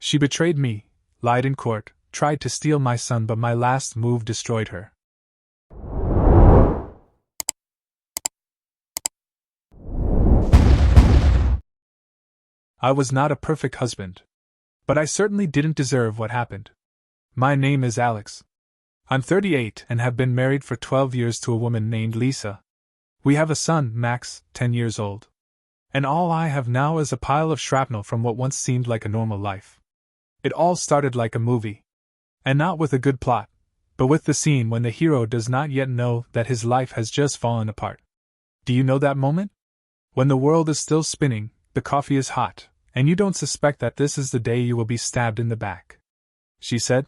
She betrayed me, lied in court, tried to steal my son, but my last move destroyed her. I was not a perfect husband. But I certainly didn't deserve what happened. My name is Alex. I'm 38 and have been married for 12 years to a woman named Lisa. We have a son, Max, 10 years old. And all I have now is a pile of shrapnel from what once seemed like a normal life. It all started like a movie. And not with a good plot, but with the scene when the hero does not yet know that his life has just fallen apart. Do you know that moment? When the world is still spinning, the coffee is hot, and you don't suspect that this is the day you will be stabbed in the back. She said,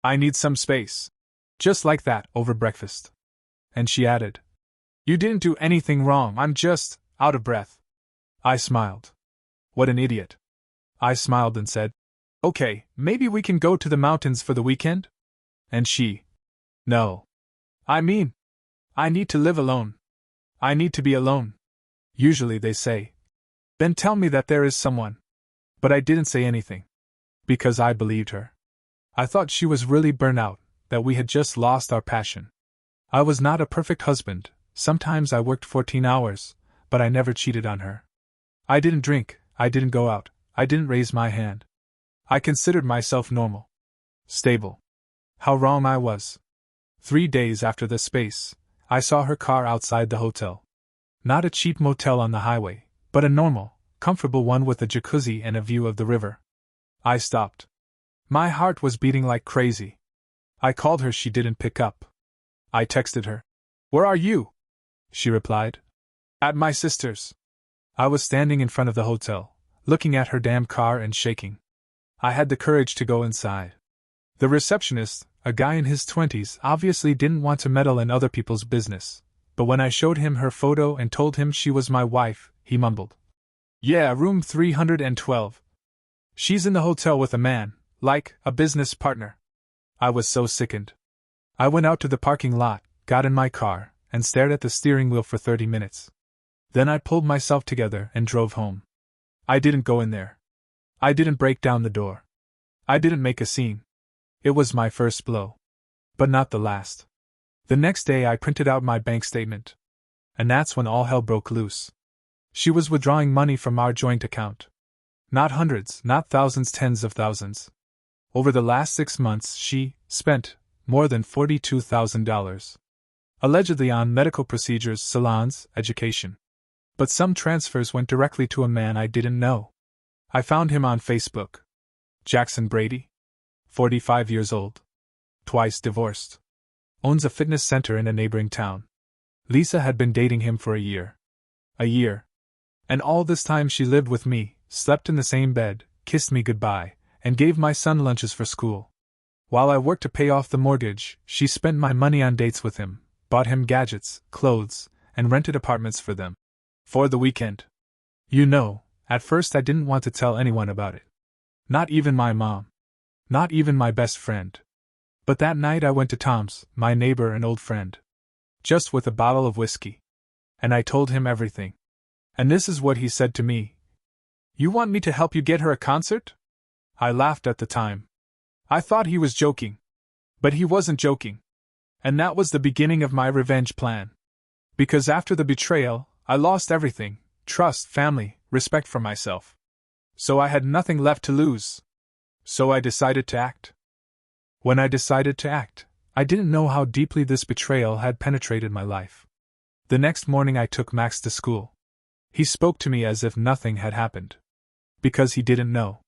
"I need some space." Just like that, over breakfast. And she added, "You didn't do anything wrong, I'm just out of breath." I smiled. What an idiot. I smiled and said, "Okay, maybe we can go to the mountains for the weekend?" And she, "No. I mean, I need to live alone. I need to be alone. Usually they say, then tell me that there is someone." But I didn't say anything. Because I believed her. I thought she was really burnt out, that we had just lost our passion. I was not a perfect husband, sometimes I worked 14 hours, but I never cheated on her. I didn't drink, I didn't go out, I didn't raise my hand. I considered myself normal. Stable. How wrong I was. 3 days after the space, I saw her car outside the hotel. Not a cheap motel on the highway, but a normal, comfortable one with a jacuzzi and a view of the river. I stopped. My heart was beating like crazy. I called her, she didn't pick up. I texted her. "Where are you?" She replied, "At my sister's." I was standing in front of the hotel, looking at her damn car and shaking. I had the courage to go inside. The receptionist, a guy in his 20s, obviously didn't want to meddle in other people's business, but when I showed him her photo and told him she was my wife, he mumbled, "Yeah, room 312. She's in the hotel with a man, like a business partner." I was so sickened. I went out to the parking lot, got in my car, and stared at the steering wheel for 30 minutes. Then I pulled myself together and drove home. I didn't go in there. I didn't break down the door. I didn't make a scene. It was my first blow. But not the last. The next day I printed out my bank statement. And that's when all hell broke loose. She was withdrawing money from our joint account. Not hundreds, not thousands, tens of thousands. Over the last 6 months she spent more than $42,000. Allegedly on medical procedures, salons, education. But some transfers went directly to a man I didn't know. I found him on Facebook. Jackson Brady. 45 years old. Twice divorced. Owns a fitness center in a neighboring town. Lisa had been dating him for a year. A year. And all this time she lived with me, slept in the same bed, kissed me goodbye, and gave my son lunches for school. While I worked to pay off the mortgage, she spent my money on dates with him, bought him gadgets, clothes, and rented apartments for them. For the weekend. You know, at first I didn't want to tell anyone about it. Not even my mom. Not even my best friend. But that night I went to Tom's, my neighbor and old friend. Just with a bottle of whiskey. And I told him everything. And this is what he said to me. "You want me to help you get her a concert?" I laughed at the time. I thought he was joking. But he wasn't joking. And that was the beginning of my revenge plan. Because after the betrayal, I lost everything: trust, family, respect for myself. So I had nothing left to lose. So I decided to act. When I decided to act, I didn't know how deeply this betrayal had penetrated my life. The next morning I took Max to school. He spoke to me as if nothing had happened. Because he didn't know.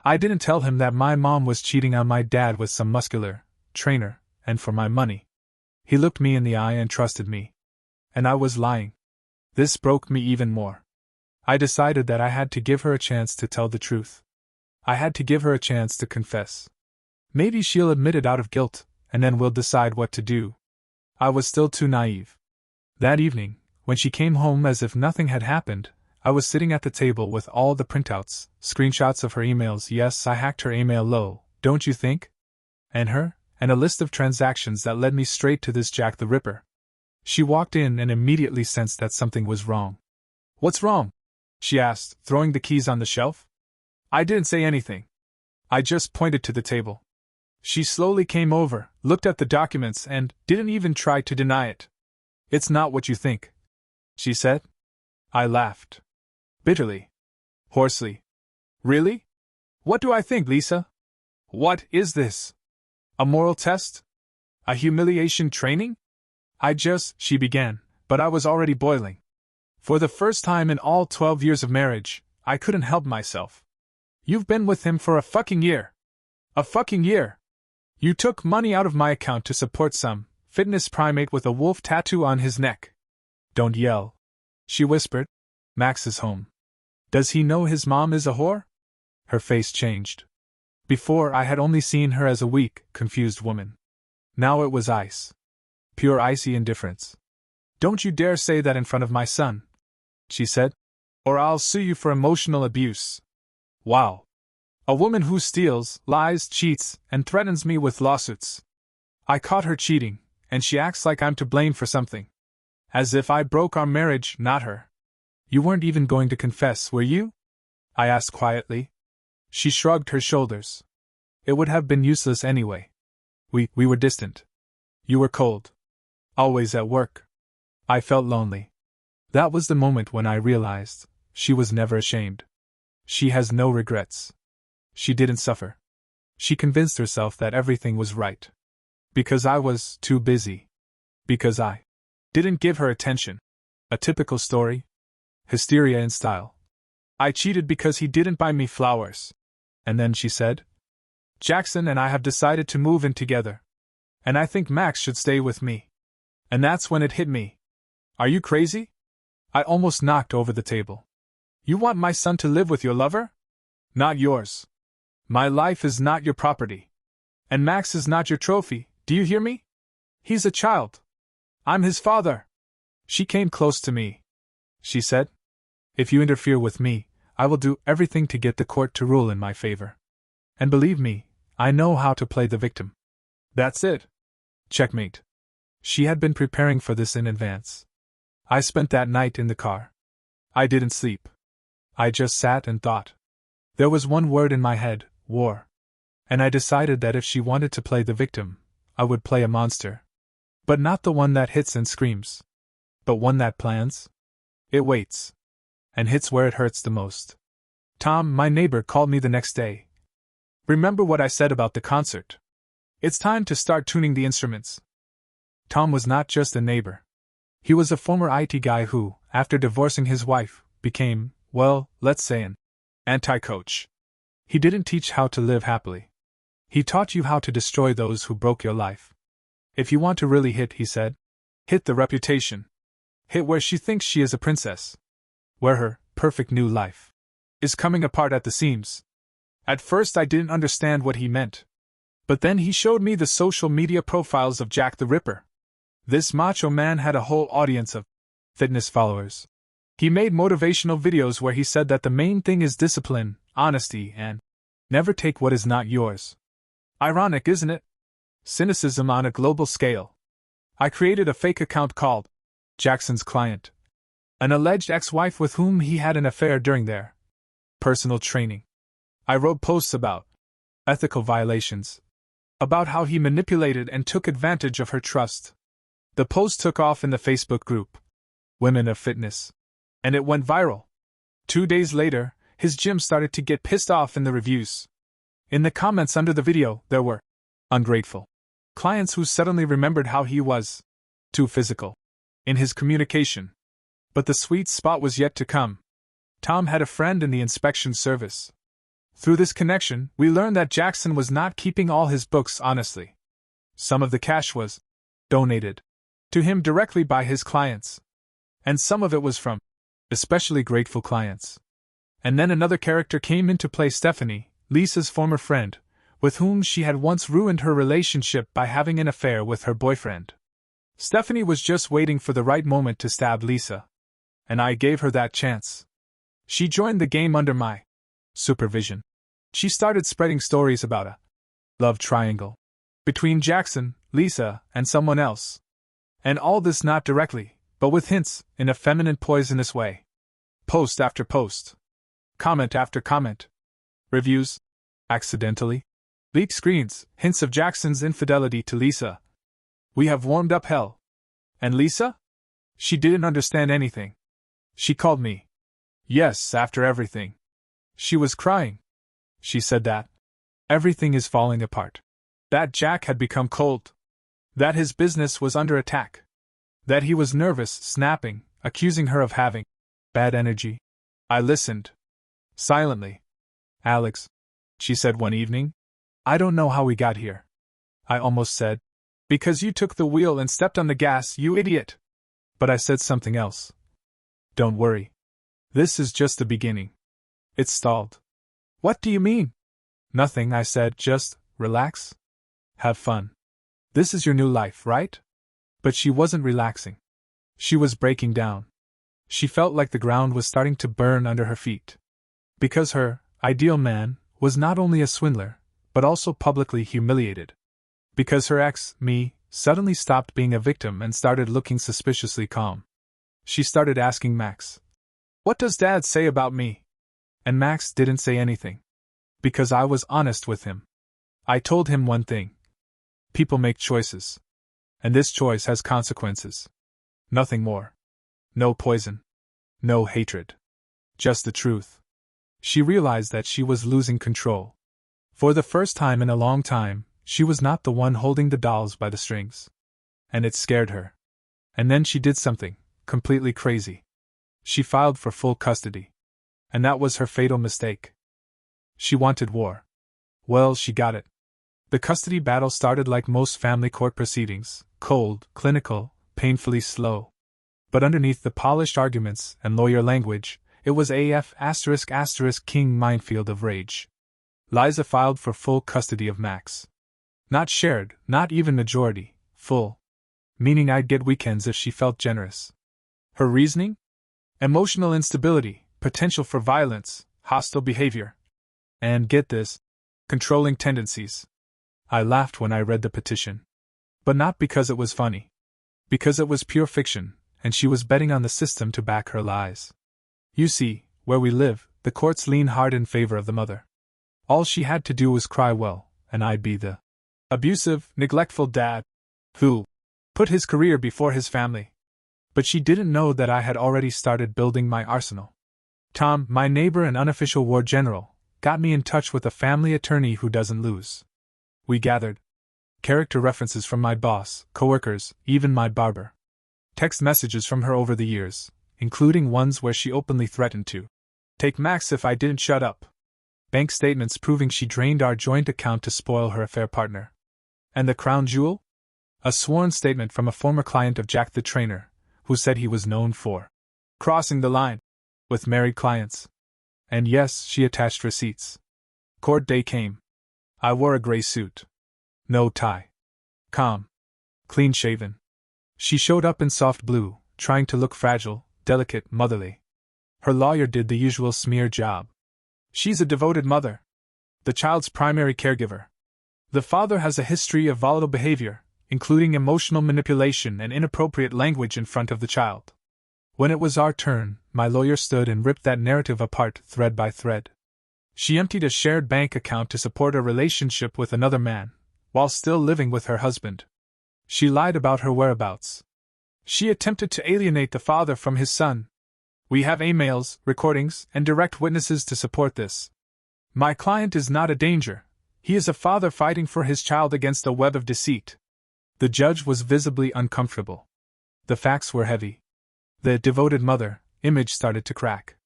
I didn't tell him that my mom was cheating on my dad with some muscular trainer, and for my money. He looked me in the eye and trusted me. And I was lying. This broke me even more. I decided that I had to give her a chance to tell the truth. I had to give her a chance to confess. Maybe she'll admit it out of guilt, and then we'll decide what to do. I was still too naive. That evening, when she came home as if nothing had happened, I was sitting at the table with all the printouts, screenshots of her emails. Yes, I hacked her email low, don't you think? And a list of transactions that led me straight to this Jack the Ripper. She walked in and immediately sensed that something was wrong. "What's wrong?" she asked, throwing the keys on the shelf. I didn't say anything. I just pointed to the table. She slowly came over, looked at the documents, and didn't even try to deny it. It's not what you think, she said. I laughed. Bitterly. Hoarsely. Really? What do I think, Lisa? What is this? A moral test? A humiliation training? She began, but I was already boiling. For the first time in all 12 years of marriage, I couldn't help myself. You've been with him for a fucking year. A fucking year. You took money out of my account to support some fitness primate with a wolf tattoo on his neck. Don't yell, she whispered. Max is home. Does he know his mom is a whore? Her face changed. Before I had only seen her as a weak, confused woman. Now it was ice. Pure icy indifference. Don't you dare say that in front of my son, she said, or I'll sue you for emotional abuse. Wow. A woman who steals, lies, cheats, and threatens me with lawsuits. I caught her cheating, and she acts like I'm to blame for something. As if I broke our marriage, not her. You weren't even going to confess, were you? I asked quietly. She shrugged her shoulders. It would have been useless anyway. We were distant. You were cold. Always at work. I felt lonely. That was the moment when I realized she was never ashamed. She has no regrets. She didn't suffer. She convinced herself that everything was right. Because I was too busy. Because I didn't give her attention. A typical story. Hysteria in style. I cheated because he didn't buy me flowers. And then she said, Jackson and I have decided to move in together. And I think Max should stay with me. And that's when it hit me. Are you crazy? I almost knocked over the table. You want my son to live with your lover? Not yours. My life is not your property. And Max is not your trophy, do you hear me? He's a child. I'm his father. She came close to me. She said, if you interfere with me, I will do everything to get the court to rule in my favor. And believe me, I know how to play the victim. That's it. Checkmate. She had been preparing for this in advance. I spent that night in the car. I didn't sleep. I just sat and thought. There was one word in my head, war. And I decided that if she wanted to play the victim, I would play a monster. But not the one that hits and screams. But one that plans. It waits. And hits where it hurts the most. Tom, my neighbor, called me the next day. Remember what I said about the concert? It's time to start tuning the instruments. Tom was not just a neighbor. He was a former IT guy who, after divorcing his wife, became, well, let's say an anti-coach. He didn't teach how to live happily. He taught you how to destroy those who broke your life. If you want to really hit, he said, hit the reputation. Hit where she thinks she is a princess. Where her perfect new life is coming apart at the seams. At first I didn't understand what he meant. But then he showed me the social media profiles of Jack the Ripper. This macho man had a whole audience of fitness followers. He made motivational videos where he said that the main thing is discipline, honesty, and never take what is not yours. Ironic, isn't it? Cynicism on a global scale. I created a fake account called Jackson's Client, an alleged ex-wife with whom he had an affair during their personal training. I wrote posts about ethical violations, about how he manipulated and took advantage of her trust. The post took off in the Facebook group, Women of Fitness, and it went viral. 2 days later, his gym started to get pissed off in the reviews. In the comments under the video, there were ungrateful clients who suddenly remembered how he was too physical in his communication. But the sweet spot was yet to come. Tom had a friend in the inspection service. Through this connection, we learned that Jackson was not keeping all his books honestly. Some of the cash was donated to him directly by his clients. And some of it was from especially grateful clients. And then another character came into play, Stephanie, Lisa's former friend, with whom she had once ruined her relationship by having an affair with her boyfriend. Stephanie was just waiting for the right moment to stab Lisa. And I gave her that chance. She joined the game under my supervision. She started spreading stories about a love triangle between Jackson, Lisa, and someone else. And all this not directly, but with hints, in a feminine, poisonous way. Post after post. Comment after comment. Reviews. Accidentally? Leaked screens, hints of Jackson's infidelity to Lisa. We have warmed up hell. And Lisa? She didn't understand anything. She called me. Yes, after everything. She was crying. She said that everything is falling apart. That Jack had become cold. That his business was under attack. That he was nervous, snapping, accusing her of having bad energy. I listened. Silently. Alex, she said one evening, I don't know how we got here. I almost said, because you took the wheel and stepped on the gas, you idiot. But I said something else. Don't worry. This is just the beginning. It stalled. What do you mean? Nothing, I said, just relax. Have fun. This is your new life, right? But she wasn't relaxing. She was breaking down. She felt like the ground was starting to burn under her feet. Because her ideal man was not only a swindler, but also publicly humiliated. Because her ex, me, suddenly stopped being a victim and started looking suspiciously calm. She started asking Max, "What does Dad say about me?" And Max didn't say anything. Because I was honest with him. I told him one thing. People make choices. And this choice has consequences. Nothing more. No poison. No hatred. Just the truth. She realized that she was losing control. For the first time in a long time, she was not the one holding the dolls by the strings. And it scared her. And then she did something completely crazy. She filed for full custody. And that was her fatal mistake. She wanted war. Well, she got it. The custody battle started like most family court proceedings, cold, clinical, painfully slow. But underneath the polished arguments and lawyer language, it was ***king minefield of rage. Liza filed for full custody of Max. Not shared, not even majority, full. Meaning I'd get weekends if she felt generous. Her reasoning? Emotional instability, potential for violence, hostile behavior. And, get this, controlling tendencies. I laughed when I read the petition. But not because it was funny. Because it was pure fiction, and she was betting on the system to back her lies. You see, where we live, the courts lean hard in favor of the mother. All she had to do was cry well, and I'd be the abusive, neglectful dad who put his career before his family. But she didn't know that I had already started building my arsenal. Tom, my neighbor and unofficial war general, got me in touch with a family attorney who doesn't lose. We gathered character references from my boss, coworkers, even my barber. Text messages from her over the years, including ones where she openly threatened to take Max if I didn't shut up. Bank statements proving she drained our joint account to spoil her affair partner. And the crown jewel? A sworn statement from a former client of Jack the trainer, who said he was known for crossing the line with married clients. And yes, she attached receipts. Court day came. I wore a gray suit. No tie. Calm. Clean-shaven. She showed up in soft blue, trying to look fragile, delicate, motherly. Her lawyer did the usual smear job. She's a devoted mother. The child's primary caregiver. The father has a history of volatile behavior, including emotional manipulation and inappropriate language in front of the child. When it was our turn, my lawyer stood and ripped that narrative apart thread by thread. She emptied a shared bank account to support a relationship with another man, while still living with her husband. She lied about her whereabouts. She attempted to alienate the father from his son. We have emails, recordings, and direct witnesses to support this. My client is not a danger. He is a father fighting for his child against a web of deceit. The judge was visibly uncomfortable. The facts were heavy. The devoted mother image started to crack.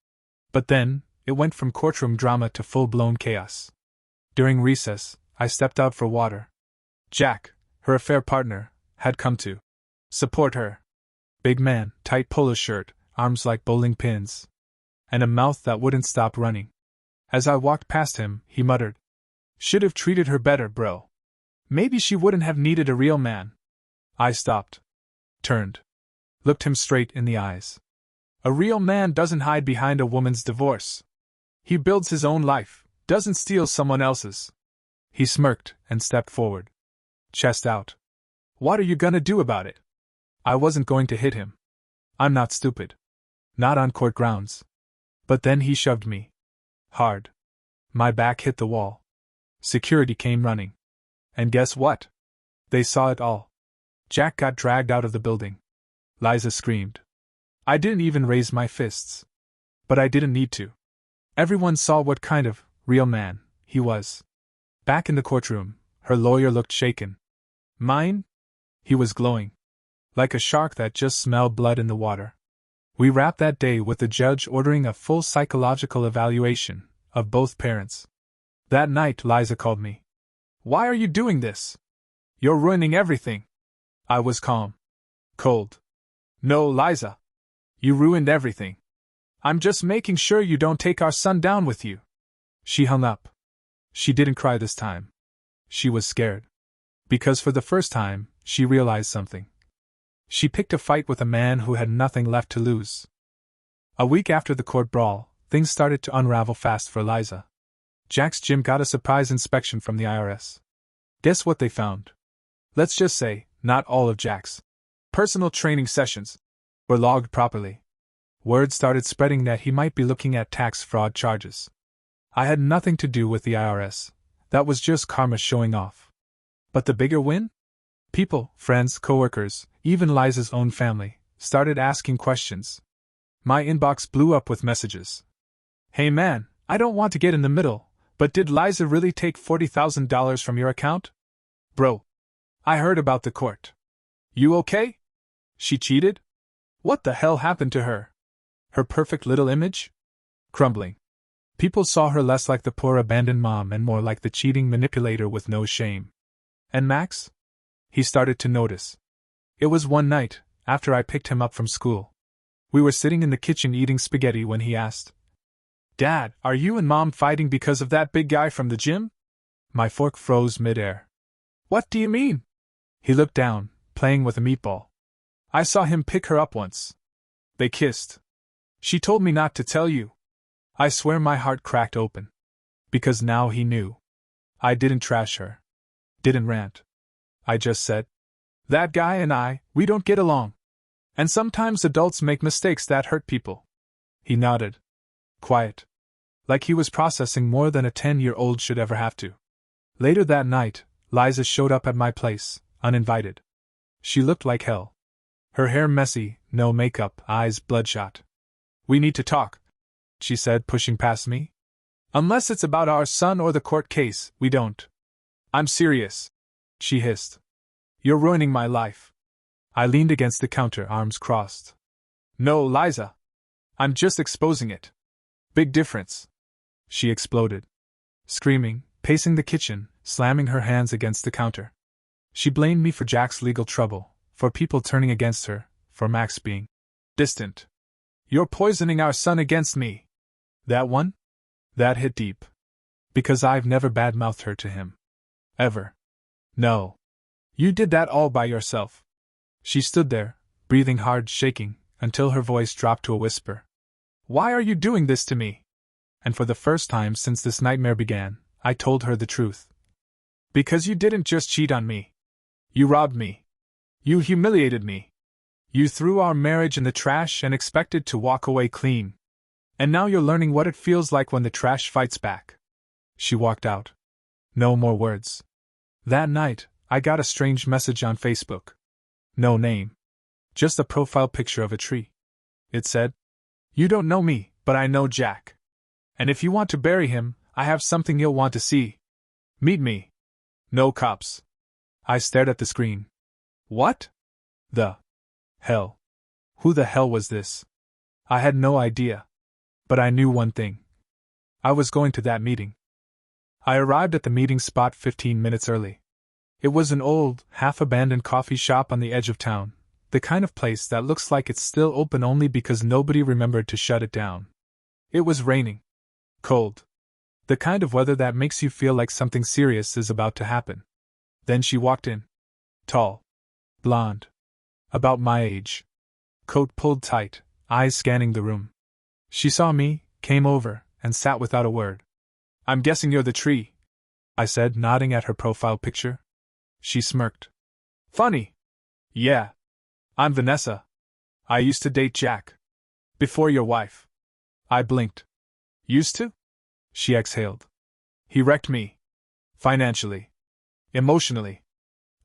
But then, it went from courtroom drama to full-blown chaos. During recess, I stepped out for water. Jack, her affair partner, had come to support her. Big man, tight polo shirt, arms like bowling pins. And a mouth that wouldn't stop running. As I walked past him, he muttered, "Should have treated her better, bro. Maybe she wouldn't have needed a real man." I stopped. Turned. Looked him straight in the eyes. A real man doesn't hide behind a woman's divorce. He builds his own life, doesn't steal someone else's. He smirked and stepped forward. Chest out. What are you gonna do about it? I wasn't going to hit him. I'm not stupid. Not on court grounds. But then he shoved me. Hard. My back hit the wall. Security came running. And guess what? They saw it all. Jack got dragged out of the building. Liza screamed. I didn't even raise my fists. But I didn't need to. Everyone saw what kind of real man he was. Back in the courtroom, her lawyer looked shaken. Mine? He was glowing. Like a shark that just smelled blood in the water. We wrapped that day with the judge ordering a full psychological evaluation of both parents. That night, Liza called me. Why are you doing this? You're ruining everything. I was calm. Cold. No, Liza. You ruined everything. I'm just making sure you don't take our son down with you. She hung up. She didn't cry this time. She was scared. Because for the first time, she realized something. She picked a fight with a man who had nothing left to lose. A week after the court brawl, things started to unravel fast for Liza. Jack's gym got a surprise inspection from the IRS. Guess what they found? Let's just say, not all of Jack's personal training sessions were logged properly. Word started spreading that he might be looking at tax fraud charges. I had nothing to do with the IRS. That was just karma showing off. But the bigger win? People, friends, coworkers, even Liza's own family, started asking questions. My inbox blew up with messages. Hey man, I don't want to get in the middle, but did Liza really take $40,000 from your account? Bro. I heard about the court. You okay? She cheated? What the hell happened to her? Her perfect little image? Crumbling. People saw her less like the poor abandoned mom and more like the cheating manipulator with no shame. And Max? He started to notice. It was one night, after I picked him up from school. We were sitting in the kitchen eating spaghetti when he asked, Dad, are you and Mom fighting because of that big guy from the gym? My fork froze midair. What do you mean? He looked down, playing with a meatball. I saw him pick her up once. They kissed. She told me not to tell you. I swear my heart cracked open. Because now he knew. I didn't trash her. Didn't rant. I just said, that guy and we don't get along. And sometimes adults make mistakes that hurt people. He nodded. Quiet. Like he was processing more than a 10-year-old should ever have to. Later that night, Liza showed up at my place, uninvited. She looked like hell. Her hair messy, no makeup, eyes bloodshot. We need to talk, she said, pushing past me. Unless it's about our son or the court case, we don't. I'm serious, she hissed. You're ruining my life. I leaned against the counter, arms crossed. No, Liza. I'm just exposing it. Big difference. She exploded. Screaming, pacing the kitchen, slamming her hands against the counter. She blamed me for Jack's legal trouble, for people turning against her, for Max being distant. You're poisoning our son against me. That one? That hit deep. Because I've never badmouthed her to him. Ever. No. You did that all by yourself. She stood there, breathing hard, shaking, until her voice dropped to a whisper. Why are you doing this to me? And for the first time since this nightmare began, I told her the truth. Because you didn't just cheat on me. You robbed me. You humiliated me. You threw our marriage in the trash and expected to walk away clean. And now you're learning what it feels like when the trash fights back. She walked out. No more words. That night, I got a strange message on Facebook. No name. Just a profile picture of a tree. It said, You don't know me, but I know Jack. And if you want to bury him, I have something you'll want to see. Meet me. No cops. I stared at the screen. What? The hell? Who the hell was this? I had no idea. But I knew one thing. I was going to that meeting. I arrived at the meeting spot 15 minutes early. It was an old, half-abandoned coffee shop on the edge of town, the kind of place that looks like it's still open only because nobody remembered to shut it down. It was raining. Cold. The kind of weather that makes you feel like something serious is about to happen. Then she walked in. Tall. Blonde. About my age. Coat pulled tight, eyes scanning the room. She saw me, came over, and sat without a word. I'm guessing you're the tree, I said, nodding at her profile picture. She smirked. Funny. Yeah. I'm Vanessa. I used to date Jack. Before your wife. I blinked. Used to? She exhaled. He wrecked me. Financially. Emotionally.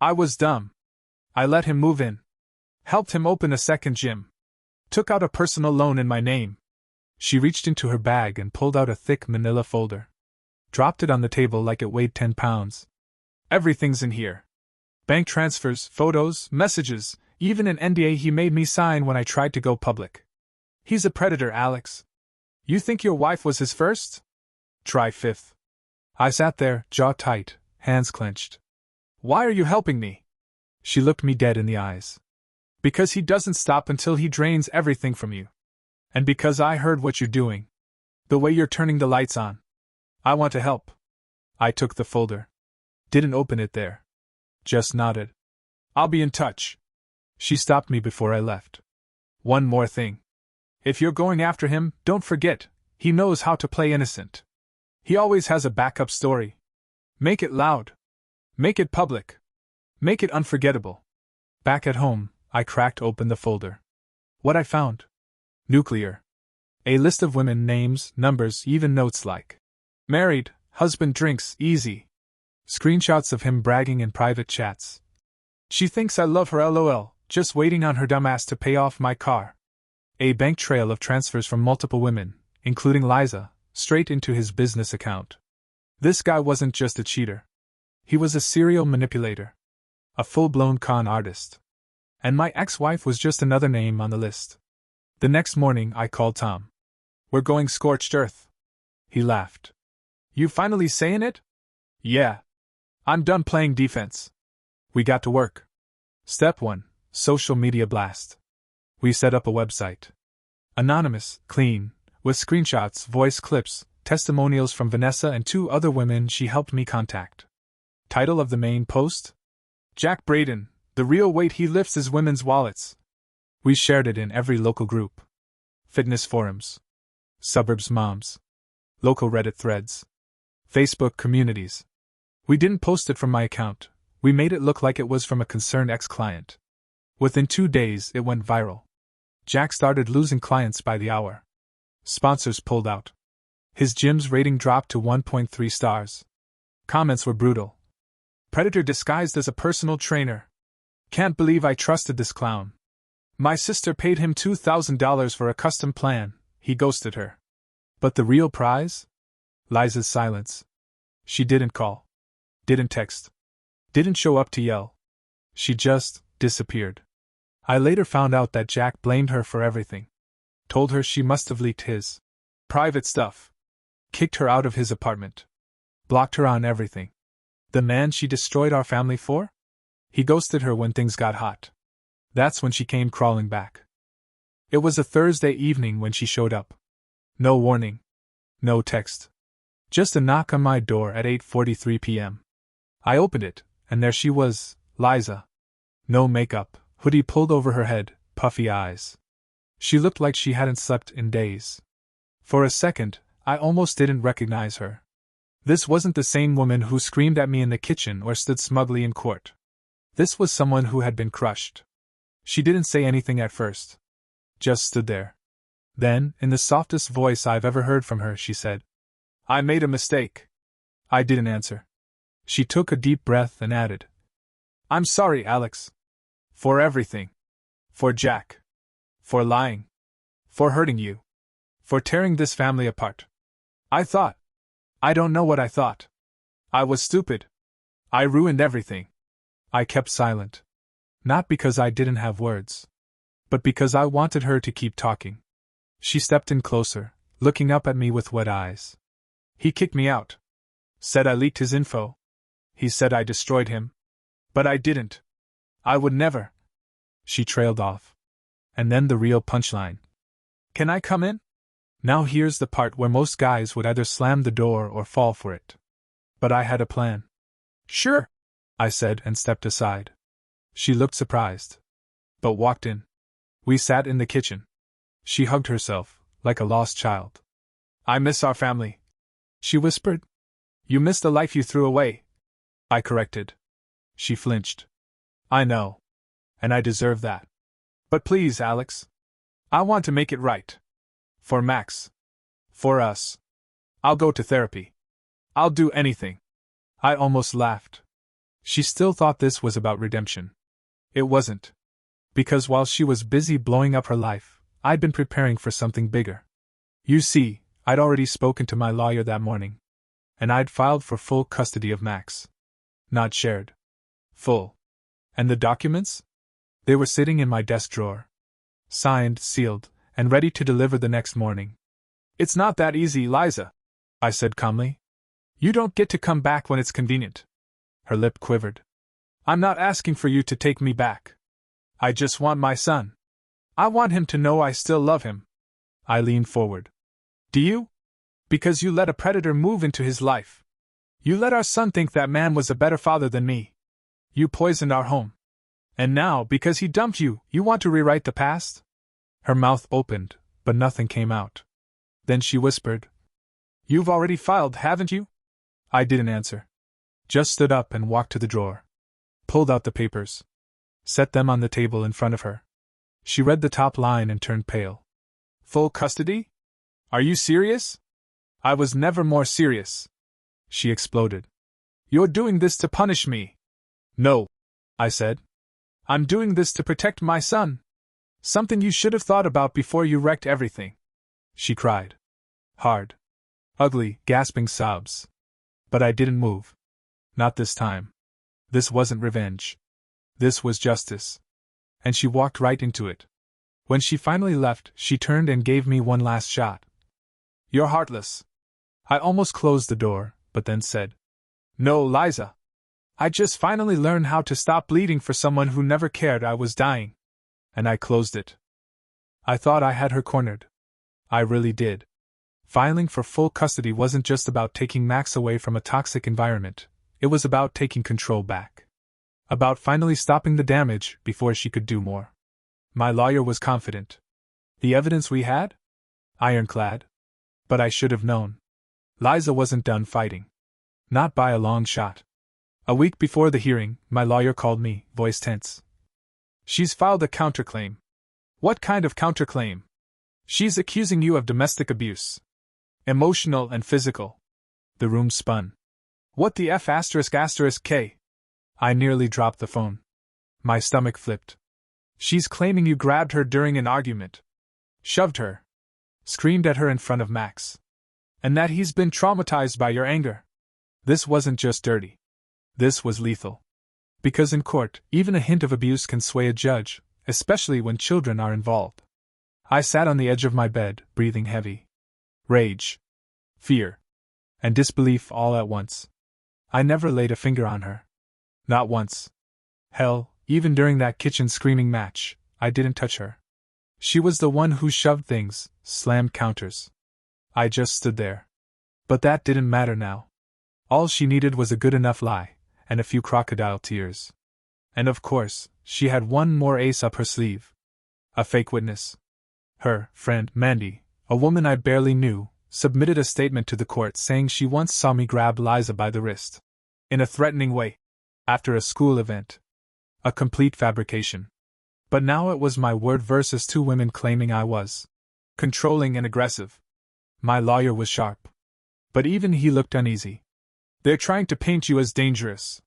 I was dumb. I let him move in. Helped him open a second gym. Took out a personal loan in my name. She reached into her bag and pulled out a thick manila folder. Dropped it on the table like it weighed 10 pounds. Everything's in here. Bank transfers, photos, messages, even an NDA he made me sign when I tried to go public. He's a predator, Alex. You think your wife was his first? Try fifth. I sat there, jaw tight, hands clenched. Why are you helping me? She looked me dead in the eyes. Because he doesn't stop until he drains everything from you. And because I heard what you're doing. The way you're turning the lights on. I want to help. I took the folder. Didn't open it there. Just nodded. I'll be in touch. She stopped me before I left. One more thing. If you're going after him, don't forget, he knows how to play innocent. He always has a backup story. Make it loud. Make it public. Make it unforgettable. Back at home, I cracked open the folder. What I found? Nuclear. A list of women, names, numbers, even notes like married, husband drinks, easy. Screenshots of him bragging in private chats. She thinks I love her, lol, just waiting on her dumbass to pay off my car. A bank trail of transfers from multiple women, including Liza, straight into his business account. This guy wasn't just a cheater. He was a serial manipulator. A full-blown con artist. And my ex-wife was just another name on the list. The next morning I called Tom. We're going scorched earth. He laughed. You finally saying it? Yeah. I'm done playing defense. We got to work. Step 1. Social media blast. We set up a website. Anonymous, clean, with screenshots, voice clips, testimonials from Vanessa and 2 other women she helped me contact. Title of the main post? Jack Braden, the real weight he lifts is women's wallets. We shared it in every local group. Fitness forums. Suburbs moms. Local Reddit threads. Facebook communities. We didn't post it from my account, we made it look like it was from a concerned ex-client. Within 2 days, it went viral. Jack started losing clients by the hour. Sponsors pulled out. His gym's rating dropped to 1.3 stars. Comments were brutal. Predator disguised as a personal trainer. Can't believe I trusted this clown. My sister paid him $2,000 for a custom plan, he ghosted her. But the real prize? Liza's silence. She didn't call. Didn't text. Didn't show up to yell. She just disappeared. I later found out that Jack blamed her for everything. Told her she must have leaked his private stuff. Kicked her out of his apartment. Blocked her on everything. The man she destroyed our family for? He ghosted her when things got hot. That's when she came crawling back. It was a Thursday evening when she showed up. No warning. No text. Just a knock on my door at 8:43 p.m. I opened it, and there she was, Liza. No makeup, hoodie pulled over her head, puffy eyes. She looked like she hadn't slept in days. For a second, I almost didn't recognize her. This wasn't the same woman who screamed at me in the kitchen or stood smugly in court. This was someone who had been crushed. She didn't say anything at first. Just stood there. Then, in the softest voice I've ever heard from her, she said, I made a mistake. I didn't answer. She took a deep breath and added, I'm sorry, Alex. For everything. For Jack. For lying. For hurting you. For tearing this family apart. I don't know what I thought. I was stupid. I ruined everything. I kept silent. Not because I didn't have words. But because I wanted her to keep talking. She stepped in closer, looking up at me with wet eyes. He kicked me out. Said I leaked his info. He said I destroyed him. But I didn't. I would never. She trailed off. And then the real punchline. Can I come in? Now here's the part where most guys would either slam the door or fall for it. But I had a plan. Sure, I said and stepped aside. She looked surprised. But walked in. We sat in the kitchen. She hugged herself, like a lost child. I miss our family. She whispered. You miss the life you threw away. I corrected. She flinched. I know. And I deserve that. But please, Alex. I want to make it right. For Max. For us. I'll go to therapy. I'll do anything. I almost laughed. She still thought this was about redemption. It wasn't. Because while she was busy blowing up her life, I'd been preparing for something bigger. You see, I'd already spoken to my lawyer that morning. And I'd filed for full custody of Max. Not shared. Full. And the documents? They were sitting in my desk drawer. Signed, sealed, and ready to deliver the next morning. It's not that easy, Liza, I said calmly. You don't get to come back when it's convenient. Her lip quivered. I'm not asking for you to take me back. I just want my son. I want him to know I still love him. I leaned forward. Do you? Because you let a predator move into his life. You let our son think that man was a better father than me. You poisoned our home. And now, because he dumped you, you want to rewrite the past? Her mouth opened, but nothing came out. Then she whispered, You've already filed, haven't you? I didn't answer. Just stood up and walked to the drawer. Pulled out the papers. Set them on the table in front of her. She read the top line and turned pale. Full custody? Are you serious? I was never more serious. She exploded. You're doing this to punish me. No, I said. I'm doing this to protect my son. Something you should have thought about before you wrecked everything. She cried. Hard. Ugly, gasping sobs. But I didn't move. Not this time. This wasn't revenge. This was justice. And she walked right into it. When she finally left, she turned and gave me one last shot. You're heartless. I almost closed the door, but then said, No, Liza. I just finally learned how to stop bleeding for someone who never cared I was dying. And I closed it. I thought I had her cornered. I really did. Filing for full custody wasn't just about taking Max away from a toxic environment, it was about taking control back. About finally stopping the damage before she could do more. My lawyer was confident. The evidence we had? Ironclad. But I should have known. Liza wasn't done fighting. Not by a long shot. A week before the hearing, my lawyer called me, voice tense. She's filed a counterclaim. What kind of counterclaim? She's accusing you of domestic abuse. Emotional and physical. The room spun. What the F **K? I nearly dropped the phone. My stomach flipped. She's claiming you grabbed her during an argument. Shoved her. Screamed at her in front of Max. And that he's been traumatized by your anger. This wasn't just dirty. This was lethal. Because in court, even a hint of abuse can sway a judge, especially when children are involved. I sat on the edge of my bed, breathing heavy. Rage. Fear. And disbelief all at once. I never laid a finger on her. Not once. Hell, even during that kitchen screaming match, I didn't touch her. She was the one who shoved things, slammed counters. I just stood there. But that didn't matter now. All she needed was a good enough lie, and a few crocodile tears. And of course, she had one more ace up her sleeve. A fake witness. Her friend, Mandy, a woman I barely knew, submitted a statement to the court saying she once saw me grab Liza by the wrist. In a threatening way. After a school event. A complete fabrication. But now it was my word versus two women claiming I was controlling and aggressive. My lawyer was sharp. But even he looked uneasy. They're trying to paint you as dangerous.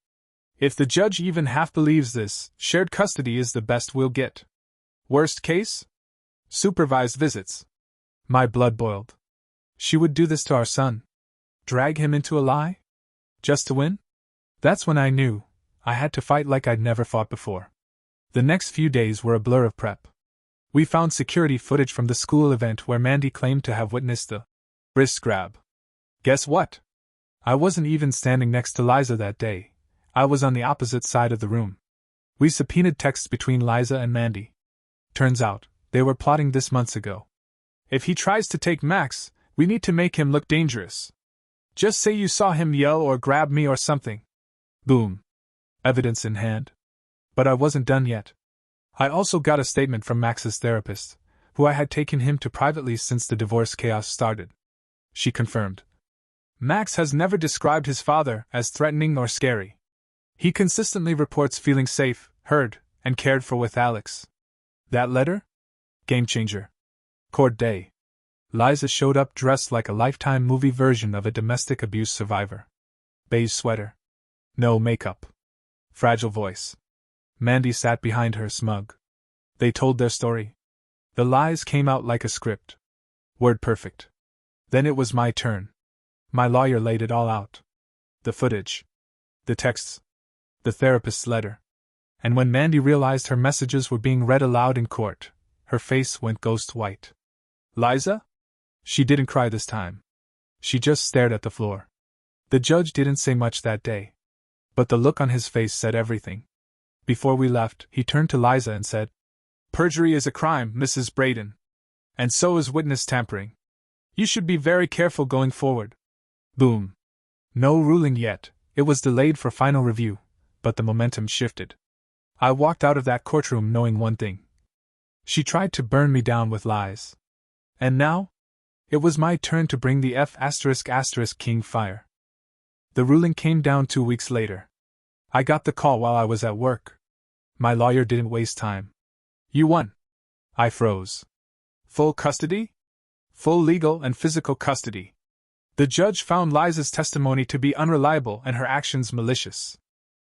If the judge even half believes this, shared custody is the best we'll get. Worst case? Supervised visits. My blood boiled. She would do this to our son. Drag him into a lie? Just to win? That's when I knew I had to fight like I'd never fought before. The next few days were a blur of prep. We found security footage from the school event where Mandy claimed to have witnessed the wrist grab. Guess what? I wasn't even standing next to Liza that day. I was on the opposite side of the room. We subpoenaed texts between Liza and Mandy. Turns out, they were plotting this months ago. If he tries to take Max, we need to make him look dangerous. Just say you saw him yell or grab me or something. Boom. Evidence in hand. But I wasn't done yet. I also got a statement from Max's therapist, who I had taken him to privately since the divorce chaos started. She confirmed. Max has never described his father as threatening or scary. He consistently reports feeling safe, heard, and cared for with Alex. That letter? Game changer. Court day. Liza showed up dressed like a Lifetime movie version of a domestic abuse survivor. Beige sweater. No makeup. Fragile voice. Mandy sat behind her, smug. They told their story. The lies came out like a script. Word perfect. Then it was my turn. My lawyer laid it all out. The footage. The texts. The therapist's letter. And when Mandy realized her messages were being read aloud in court, her face went ghost white. Liza? She didn't cry this time. She just stared at the floor. The judge didn't say much that day. But the look on his face said everything. Before we left, he turned to Liza and said, "Perjury is a crime, Mrs. Braden. And so is witness tampering. You should be very careful going forward." Boom. No ruling yet. It was delayed for final review, but the momentum shifted. I walked out of that courtroom knowing one thing. She tried to burn me down with lies. And now? It was my turn to bring the F***king fire. The ruling came down 2 weeks later. I got the call while I was at work. My lawyer didn't waste time. "You won." I froze. "Full custody?" "Full legal and physical custody. The judge found Liza's testimony to be unreliable and her actions malicious.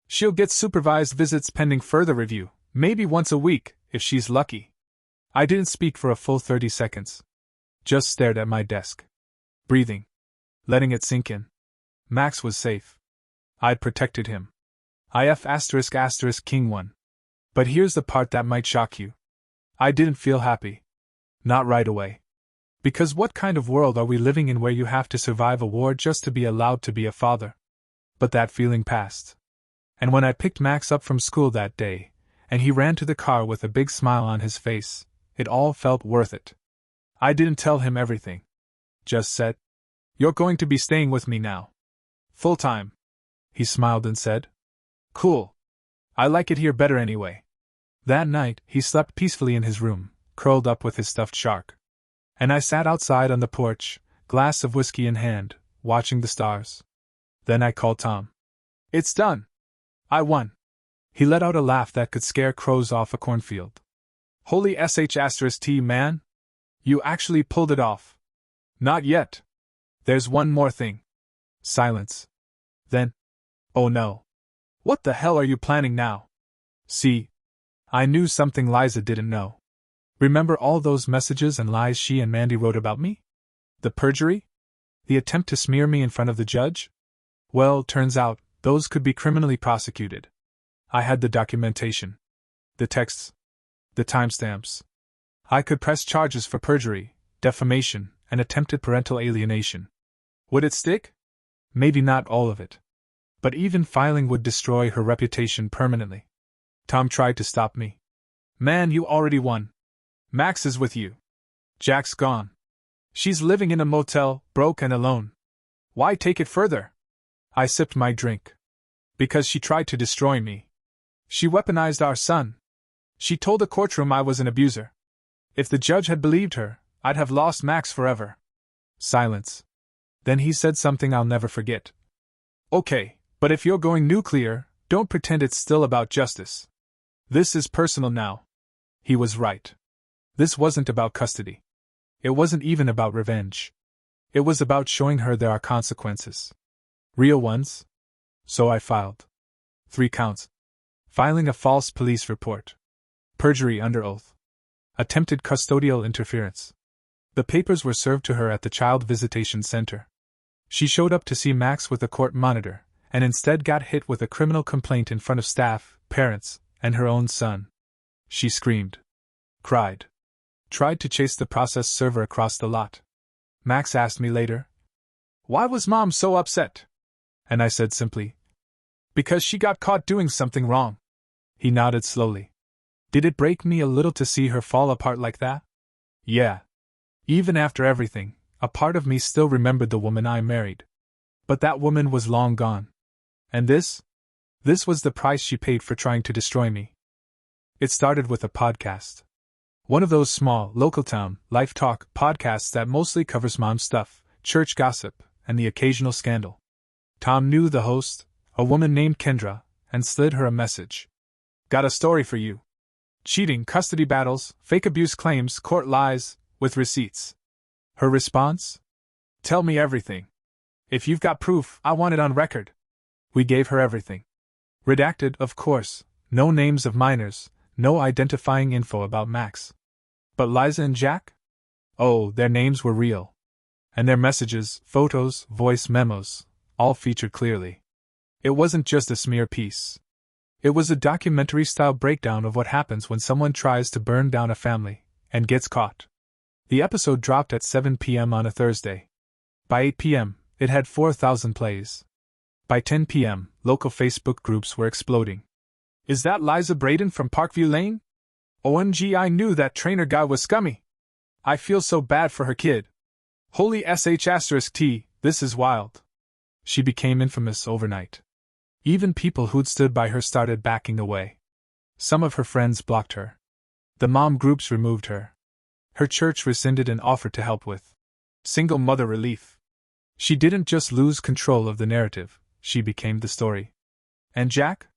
She'll get supervised visits pending further review, maybe once a week, if she's lucky." I didn't speak for a full 30 seconds. Just stared at my desk. Breathing. Letting it sink in. Max was safe. I'd protected him. King won. But here's the part that might shock you. I didn't feel happy. Not right away. Because what kind of world are we living in where you have to survive a war just to be allowed to be a father? But that feeling passed. And when I picked Max up from school that day, and he ran to the car with a big smile on his face, it all felt worth it. I didn't tell him everything. Just said, "You're going to be staying with me now. Full time." He smiled and said, "Cool. I like it here better anyway." That night, he slept peacefully in his room, curled up with his stuffed shark. And I sat outside on the porch, glass of whiskey in hand, watching the stars. Then I called Tom. "It's done. I won." He let out a laugh that could scare crows off a cornfield. "Holy sh*t, man. You actually pulled it off." "Not yet. There's one more thing." Silence. Then, "Oh no. What the hell are you planning now?" See, I knew something Liza didn't know. Remember all those messages and lies she and Mandy wrote about me? The perjury? The attempt to smear me in front of the judge? Well, turns out, those could be criminally prosecuted. I had the documentation. The texts. The timestamps. I could press charges for perjury, defamation, and attempted parental alienation. Would it stick? Maybe not all of it. But even filing would destroy her reputation permanently. Tom tried to stop me. "Man, you already won. Max is with you. Jack's gone. She's living in a motel, broke and alone. Why take it further?" I sipped my drink. "Because she tried to destroy me. She weaponized our son. She told the courtroom I was an abuser. If the judge had believed her, I'd have lost Max forever." Silence. Then he said something I'll never forget. "Okay, but if you're going nuclear, don't pretend it's still about justice. This is personal now." He was right. This wasn't about custody. It wasn't even about revenge. It was about showing her there are consequences. Real ones. So I filed 3 counts. Filing a false police report. Perjury under oath. Attempted custodial interference. The papers were served to her at the Child Visitation Center. She showed up to see Max with a court monitor, and instead got hit with a criminal complaint in front of staff, parents, and her own son. She screamed. Cried. Tried to chase the process server across the lot. Max asked me later, "Why was Mom so upset?" And I said simply, "Because she got caught doing something wrong." He nodded slowly. Did it break me a little to see her fall apart like that? Yeah. Even after everything, a part of me still remembered the woman I married. But that woman was long gone. And this? This was the price she paid for trying to destroy me. It started with a podcast. One of those small, local town, life talk podcasts that mostly covers mom stuff, church gossip, and the occasional scandal. Tom knew the host, a woman named Kendra, and slid her a message. "Got a story for you. Cheating, custody battles, fake abuse claims, court lies, with receipts." Her response? "Tell me everything. If you've got proof, I want it on record." We gave her everything. Redacted, of course, no names of minors, no identifying info about Max. But Liza and Jack? Oh, their names were real. And their messages, photos, voice memos, all featured clearly. It wasn't just a smear piece. It was a documentary-style breakdown of what happens when someone tries to burn down a family, and gets caught. The episode dropped at 7 p.m. on a Thursday. By 8 p.m., it had 4,000 plays. By 10 p.m., local Facebook groups were exploding. Is that Liza Braden from Parkview Lane? OMG, I knew that trainer guy was scummy. I feel so bad for her kid. Holy sh*t, this is wild. She became infamous overnight. Even people who'd stood by her started backing away. Some of her friends blocked her. The mom groups removed her. Her church rescinded an offer to help with single mother relief. She didn't just lose control of the narrative, she became the story. And Jack?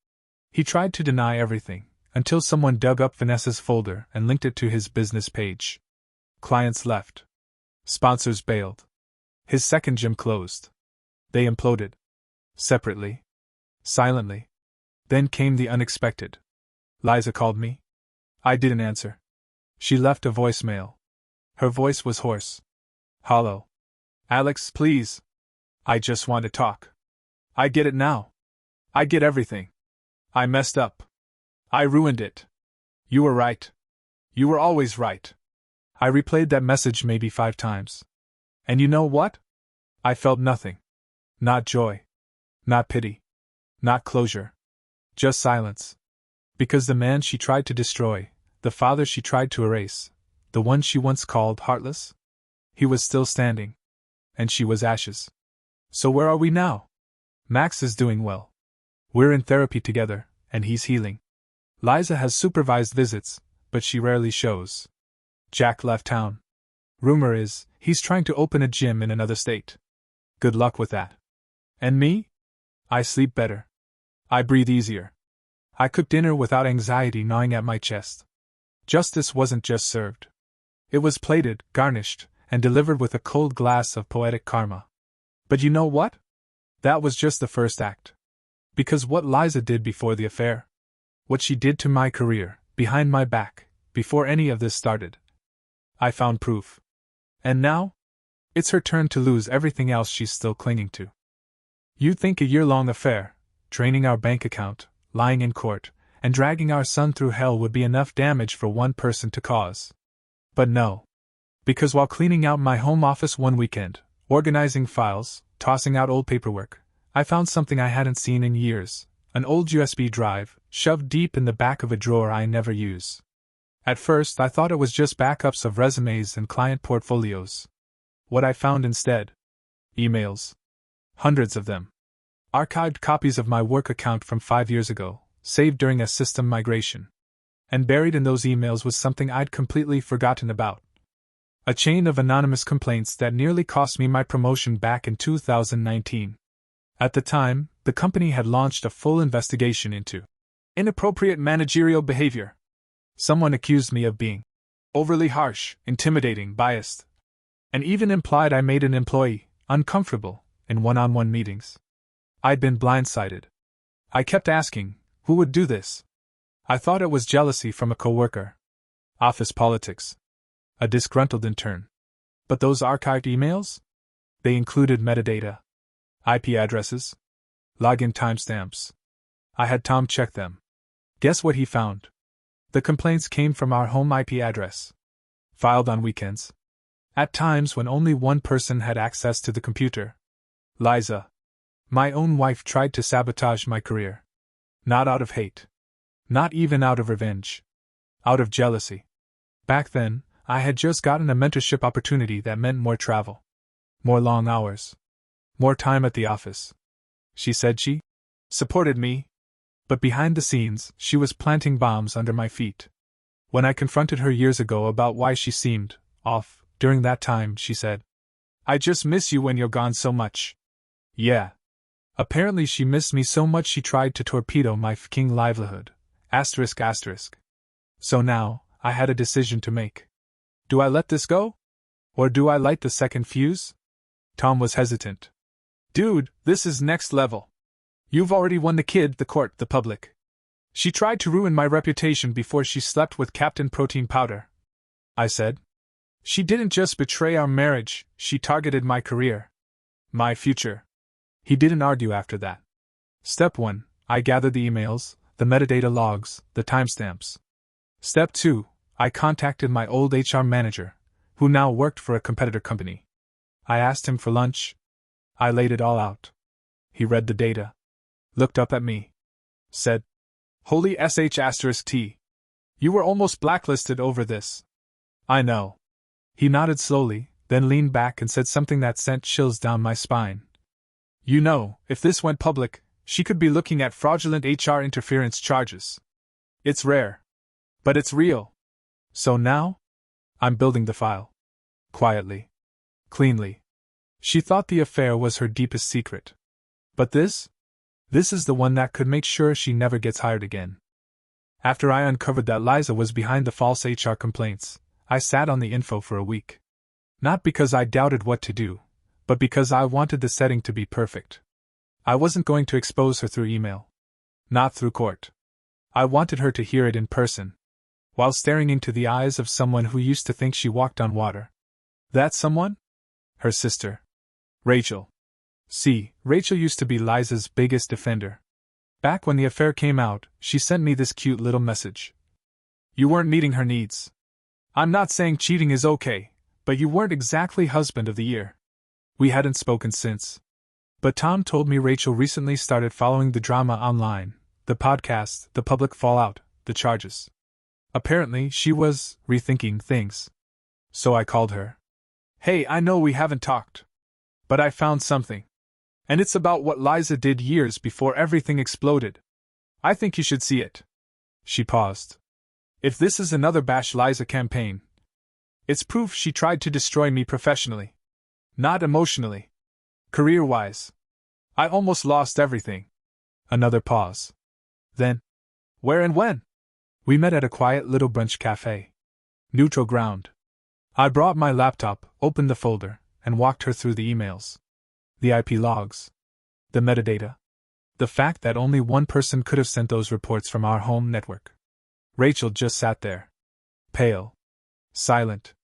He tried to deny everything, until someone dug up Vanessa's folder and linked it to his business page. Clients left. Sponsors bailed. His second gym closed. They imploded. Separately. Silently. Then came the unexpected. Liza called me. I didn't answer. She left a voicemail. Her voice was hoarse. Hollow. Alex, please. I just want to talk. I get it now. I get everything. I messed up. I ruined it. You were right. You were always right. I replayed that message maybe 5 times. And you know what? I felt nothing. Not joy. Not pity. Not closure. Just silence. Because the man she tried to destroy, the father she tried to erase, the one she once called heartless, he was still standing. And she was ashes. So where are we now? Max is doing well. We're in therapy together, and he's healing. Liza has supervised visits, but she rarely shows. Jack left town. Rumor is, he's trying to open a gym in another state. Good luck with that. And me? I sleep better. I breathe easier. I cook dinner without anxiety gnawing at my chest. Justice wasn't just served. It was plated, garnished, and delivered with a cold glass of poetic karma. But you know what? That was just the first act. Because what Liza did before the affair, what she did to my career, behind my back, before any of this started, I found proof. And now? It's her turn to lose everything else she's still clinging to. You'd think a year-long affair, draining our bank account, lying in court, and dragging our son through hell would be enough damage for one person to cause. But no. Because while cleaning out my home office one weekend, organizing files, tossing out old paperwork, I found something I hadn't seen in years, an old USB drive, shoved deep in the back of a drawer I never use. At first I thought it was just backups of resumes and client portfolios. What I found instead? Emails. Hundreds of them. Archived copies of my work account from 5 years ago, saved during a system migration. And buried in those emails was something I'd completely forgotten about. A chain of anonymous complaints that nearly cost me my promotion back in 2019. At the time, the company had launched a full investigation into inappropriate managerial behavior. Someone accused me of being overly harsh, intimidating, biased, and even implied I made an employee uncomfortable in one-on-one meetings. I'd been blindsided. I kept asking, who would do this? I thought it was jealousy from a coworker. Office politics. A disgruntled intern. But those archived emails? They included metadata. IP addresses. Login timestamps. I had Tom check them. Guess what he found? The complaints came from our home IP address. Filed on weekends. At times when only one person had access to the computer. Liza. My own wife tried to sabotage my career. Not out of hate. Not even out of revenge. Out of jealousy. Back then, I had just gotten a mentorship opportunity that meant more travel. More long hours. More time at the office. She said she supported me. But behind the scenes, she was planting bombs under my feet. When I confronted her years ago about why she seemed off during that time, she said, I just miss you when you're gone so much. Yeah. Apparently she missed me so much she tried to torpedo my fucking livelihood. Asterisk asterisk. So now, I had a decision to make. Do I let this go? Or do I light the second fuse? Tom was hesitant. Dude, this is next level. You've already won the kid, the court, the public. She tried to ruin my reputation before she slept with Captain Protein Powder, I said. She didn't just betray our marriage, she targeted my career. My future. He didn't argue after that. Step 1. I gathered the emails, the metadata logs, the timestamps. Step 2. I contacted my old HR manager, who now worked for a competitor company. I asked him for lunch. I laid it all out. He read the data. Looked up at me. Said, "Holy sh*T. You were almost blacklisted over this." I know. He nodded slowly, then leaned back and said something that sent chills down my spine. You know, if this went public, she could be looking at fraudulent HR interference charges. It's rare. But it's real. So now? I'm building the file. Quietly. Cleanly. She thought the affair was her deepest secret. But this? This is the one that could make sure she never gets hired again. After I uncovered that Liza was behind the false HR complaints, I sat on the info for a week. Not because I doubted what to do, but because I wanted the setting to be perfect. I wasn't going to expose her through email. Not through court. I wanted her to hear it in person, while staring into the eyes of someone who used to think she walked on water. That someone? Her sister. Rachel. See, Rachel used to be Liza's biggest defender. Back when the affair came out, she sent me this cute little message. You weren't meeting her needs. I'm not saying cheating is okay, but you weren't exactly husband of the year. We hadn't spoken since. But Tom told me Rachel recently started following the drama online, the podcast, the public fallout, the charges. Apparently, she was rethinking things. So I called her. Hey, I know we haven't talked. But I found something. And it's about what Liza did years before everything exploded. I think you should see it. She paused. If this is another Bash Liza campaign, it's proof she tried to destroy me professionally. Not emotionally. Career-wise. I almost lost everything. Another pause. Then, where and when? We met at a quiet little brunch cafe. Neutral ground. I brought my laptop, opened the folder, and walked her through the emails. The IP logs. The metadata. The fact that only one person could have sent those reports from our home network. Rachel just sat there. Pale. Silent.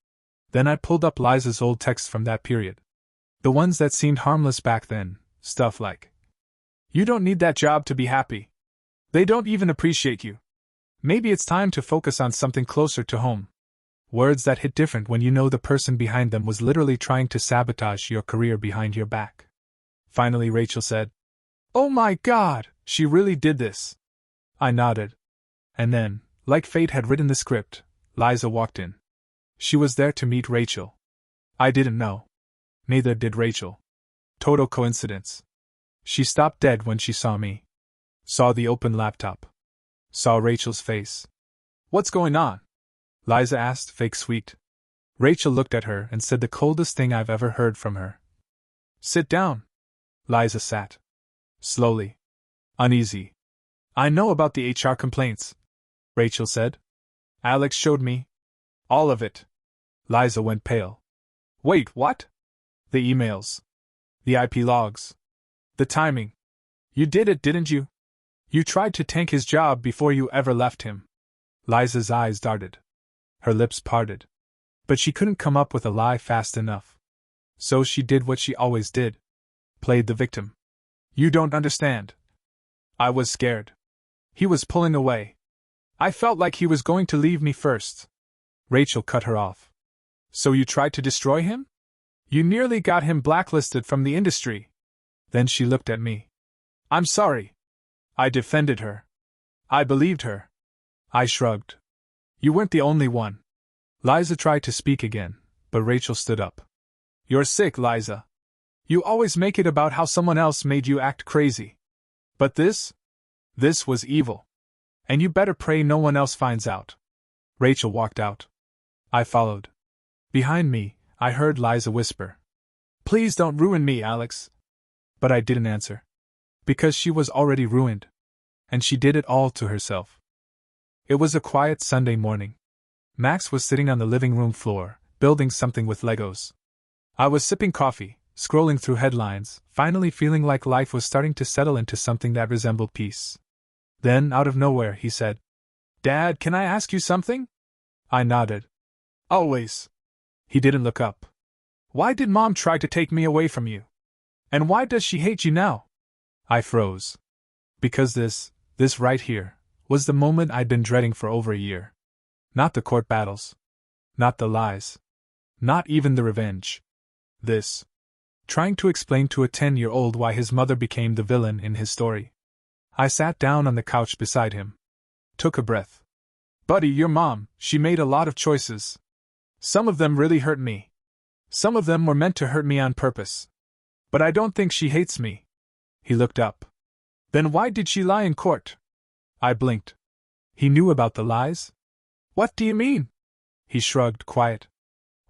Then I pulled up Liza's old texts from that period. The ones that seemed harmless back then, stuff like, "You don't need that job to be happy. They don't even appreciate you. Maybe it's time to focus on something closer to home." Words that hit different when you know the person behind them was literally trying to sabotage your career behind your back. Finally, Rachel said, "Oh my God, she really did this." I nodded. And then, like fate had written the script, Liza walked in. She was there to meet Rachel. I didn't know. Neither did Rachel. Total coincidence. She stopped dead when she saw me. Saw the open laptop. Saw Rachel's face. "What's going on?" Liza asked, fake sweet. Rachel looked at her and said the coldest thing I've ever heard from her. "Sit down." Liza sat. Slowly. Uneasy. "I know about the HR complaints," Rachel said. "Alex showed me. All of it." Liza went pale. "Wait, what?" "The emails. The IP logs. The timing. You did it, didn't you? You tried to tank his job before you ever left him." Liza's eyes darted. Her lips parted. But she couldn't come up with a lie fast enough. So she did what she always did. Played the victim. "You don't understand. I was scared. He was pulling away. I felt like he was going to leave me first." Rachel cut her off. "So you tried to destroy him? You nearly got him blacklisted from the industry." Then she looked at me. "I'm sorry." I defended her. I believed her. I shrugged. "You weren't the only one." Liza tried to speak again, but Rachel stood up. "You're sick, Liza. You always make it about how someone else made you act crazy. But this was evil. And you better pray no one else finds out." Rachel walked out. I followed. Behind me, I heard Liza whisper, "Please don't ruin me, Alex." But I didn't answer. Because she was already ruined. And she did it all to herself. It was a quiet Sunday morning. Max was sitting on the living room floor, building something with Legos. I was sipping coffee, scrolling through headlines, finally feeling like life was starting to settle into something that resembled peace. Then, out of nowhere, he said, "Dad, can I ask you something?" I nodded. "Always." He didn't look up. "Why did Mom try to take me away from you? And why does she hate you now?" I froze. Because this right here, was the moment I'd been dreading for over a year. Not the court battles. Not the lies. Not even the revenge. This. Trying to explain to a 10-year-old why his mother became the villain in his story. I sat down on the couch beside him. Took a breath. "Buddy, your mom, she made a lot of choices. Some of them really hurt me. Some of them were meant to hurt me on purpose. But I don't think she hates me." He looked up. "Then why did she lie in court?" I blinked. He knew about the lies? "What do you mean?" He shrugged, quiet.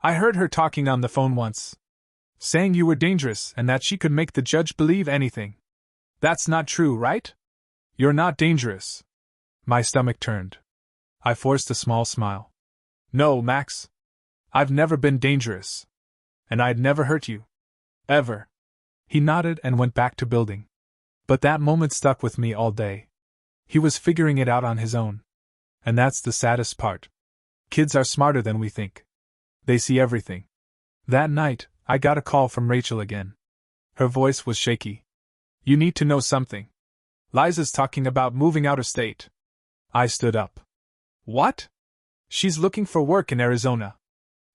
"I heard her talking on the phone once. Saying you were dangerous and that she could make the judge believe anything. That's not true, right? You're not dangerous." My stomach turned. I forced a small smile. "No, Max. I've never been dangerous. And I'd never hurt you. Ever." He nodded and went back to building. But that moment stuck with me all day. He was figuring it out on his own. And that's the saddest part. Kids are smarter than we think. They see everything. That night, I got a call from Rachel again. Her voice was shaky. "You need to know something. Liza's talking about moving out of state." I stood up. "What?" "She's looking for work in Arizona.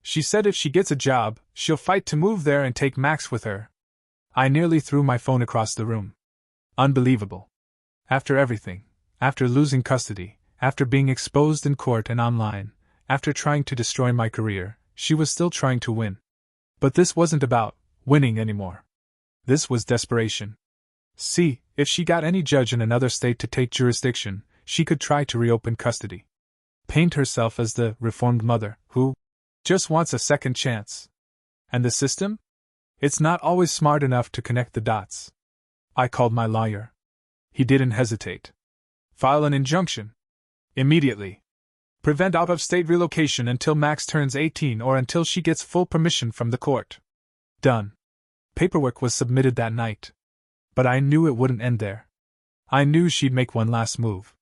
She said if she gets a job, she'll fight to move there and take Max with her." I nearly threw my phone across the room. Unbelievable. After everything, after losing custody, after being exposed in court and online, after trying to destroy my career, she was still trying to win. But this wasn't about winning anymore. This was desperation. See, if she got any judge in another state to take jurisdiction, she could try to reopen custody. Paint herself as the reformed mother who just wants a second chance. And the system? It's not always smart enough to connect the dots. I called my lawyer. He didn't hesitate. "File an injunction. Immediately. Prevent out-of-state relocation until Max turns 18 or until she gets full permission from the court." Done. Paperwork was submitted that night. But I knew it wouldn't end there. I knew she'd make one last move.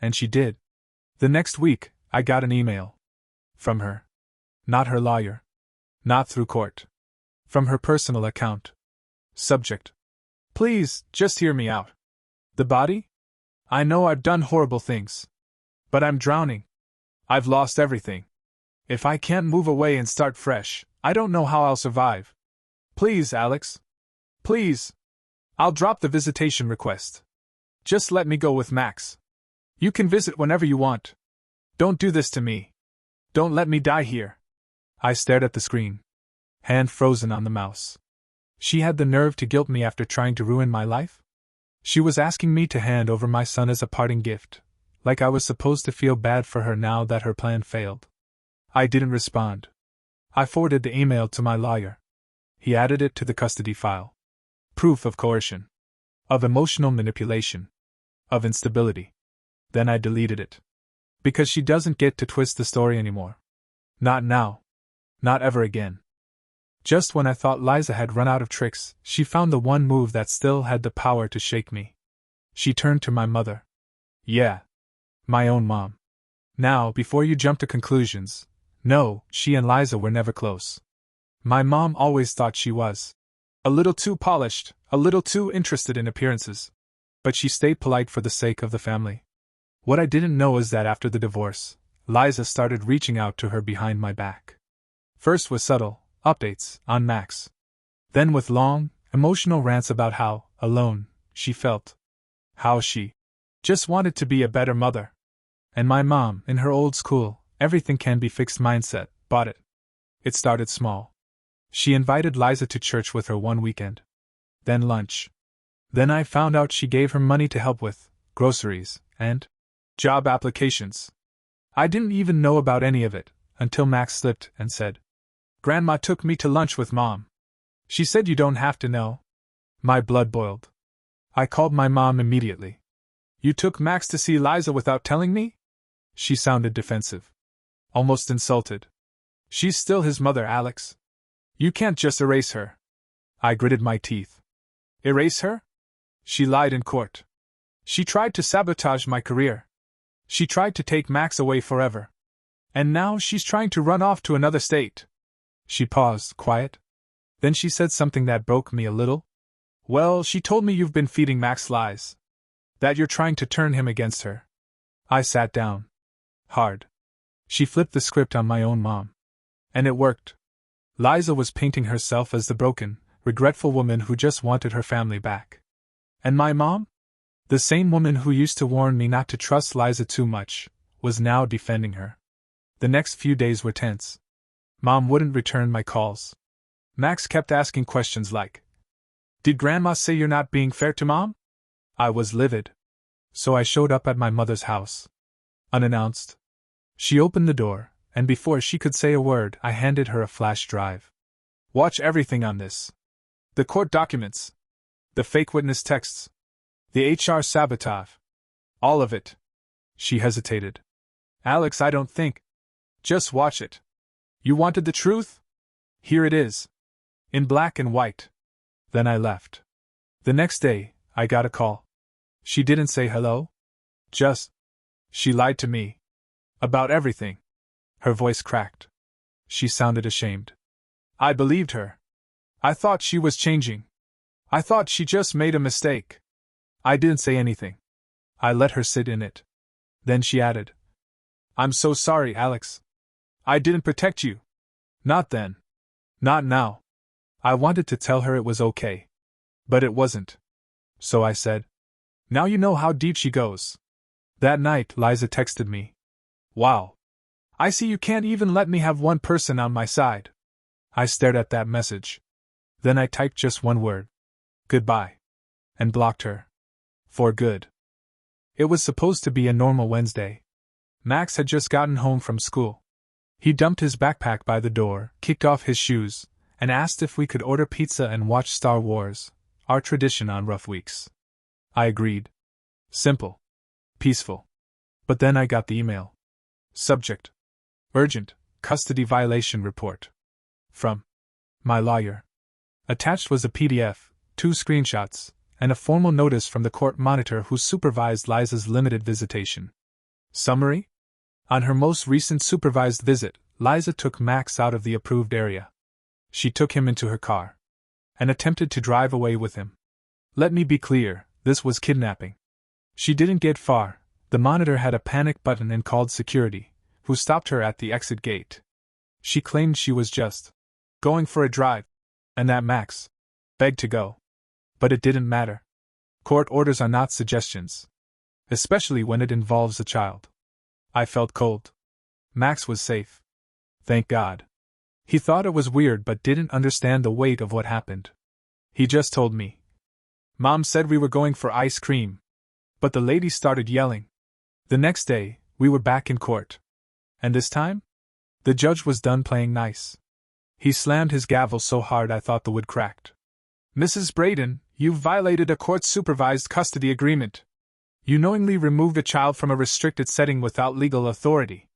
And she did. The next week, I got an email. From her. Not her lawyer. Not through court. From her personal account. Subject: "Please, just hear me out. The body? I know I've done horrible things. But I'm drowning. I've lost everything. If I can't move away and start fresh, I don't know how I'll survive. Please, Alex. Please. I'll drop the visitation request. Just let me go with Max. You can visit whenever you want. Don't do this to me. Don't let me die here." I stared at the screen. Hand frozen on the mouse. She had the nerve to guilt me after trying to ruin my life? She was asking me to hand over my son as a parting gift, like I was supposed to feel bad for her now that her plan failed. I didn't respond. I forwarded the email to my lawyer. He added it to the custody file. Proof of coercion. Of emotional manipulation. Of instability. Then I deleted it. Because she doesn't get to twist the story anymore. Not now. Not ever again. Just when I thought Liza had run out of tricks, she found the one move that still had the power to shake me. She turned to my mother. Yeah. My own mom. Now, before you jump to conclusions, no, she and Liza were never close. My mom always thought she was. A little too polished, a little too interested in appearances. But she stayed polite for the sake of the family. What I didn't know is that after the divorce, Liza started reaching out to her behind my back. First with subtle updates on Max. Then with long, emotional rants about how alone she felt. How she just wanted to be a better mother. And my mom, in her old school, everything can be fixed mindset, bought it. It started small. She invited Liza to church with her one weekend. Then lunch. Then I found out she gave her money to help with groceries and job applications. I didn't even know about any of it until Max slipped and said, "Grandma took me to lunch with Mom. She said you don't have to know." My blood boiled. I called my mom immediately. "You took Max to see Liza without telling me?" She sounded defensive. Almost insulted. "She's still his mother, Alex. You can't just erase her." I gritted my teeth. Erase her? She lied in court. She tried to sabotage my career. She tried to take Max away forever. And now she's trying to run off to another state. She paused, quiet. Then she said something that broke me a little. Well, she told me you've been feeding Max lies. That you're trying to turn him against her. I sat down. Hard. She flipped the script on my own mom. And it worked. Liza was painting herself as the broken, regretful woman who just wanted her family back. And my mom? The same woman who used to warn me not to trust Liza too much, was now defending her. The next few days were tense. Mom wouldn't return my calls. Max kept asking questions like, "Did Grandma say you're not being fair to Mom?" I was livid. So I showed up at my mother's house. Unannounced. She opened the door, and before she could say a word, I handed her a flash drive. Watch everything on this. The court documents. The fake witness texts. The HR sabotage. All of it. She hesitated. Alex, I don't think. Just watch it. You wanted the truth? Here it is. In black and white. Then I left. The next day, I got a call. She didn't say hello. Just. She lied to me. About everything. Her voice cracked. She sounded ashamed. I believed her. I thought she was changing. I thought she just made a mistake. I didn't say anything. I let her sit in it. Then she added, I'm so sorry, Alex. I didn't protect you. Not then. Not now. I wanted to tell her it was okay. But it wasn't. So I said, now you know how deep she goes. That night, Liza texted me. Wow. I see you can't even let me have one person on my side. I stared at that message. Then I typed just one word. Goodbye. And blocked her. For good. It was supposed to be a normal Wednesday. Max had just gotten home from school. He dumped his backpack by the door, kicked off his shoes, and asked if we could order pizza and watch Star Wars, our tradition on rough weeks. I agreed. Simple. Peaceful. But then I got the email. Subject. Urgent, custody violation report. From my lawyer. Attached was a PDF, 2 screenshots, and a formal notice from the court monitor who supervised Liza's limited visitation. Summary? On her most recent supervised visit, Liza took Max out of the approved area. She took him into her car. And attempted to drive away with him. Let me be clear, this was kidnapping. She didn't get far. The monitor had a panic button and called security, who stopped her at the exit gate. She claimed she was just going for a drive, and that Max begged to go. But it didn't matter. Court orders are not suggestions. Especially when it involves a child. I felt cold. Max was safe. Thank God. He thought it was weird but didn't understand the weight of what happened. He just told me. Mom said we were going for ice cream. But the lady started yelling. The next day, we were back in court. And this time? The judge was done playing nice. He slammed his gavel so hard I thought the wood cracked. Mrs. Braden, you've violated a court-supervised custody agreement. You knowingly removed a child from a restricted setting without legal authority.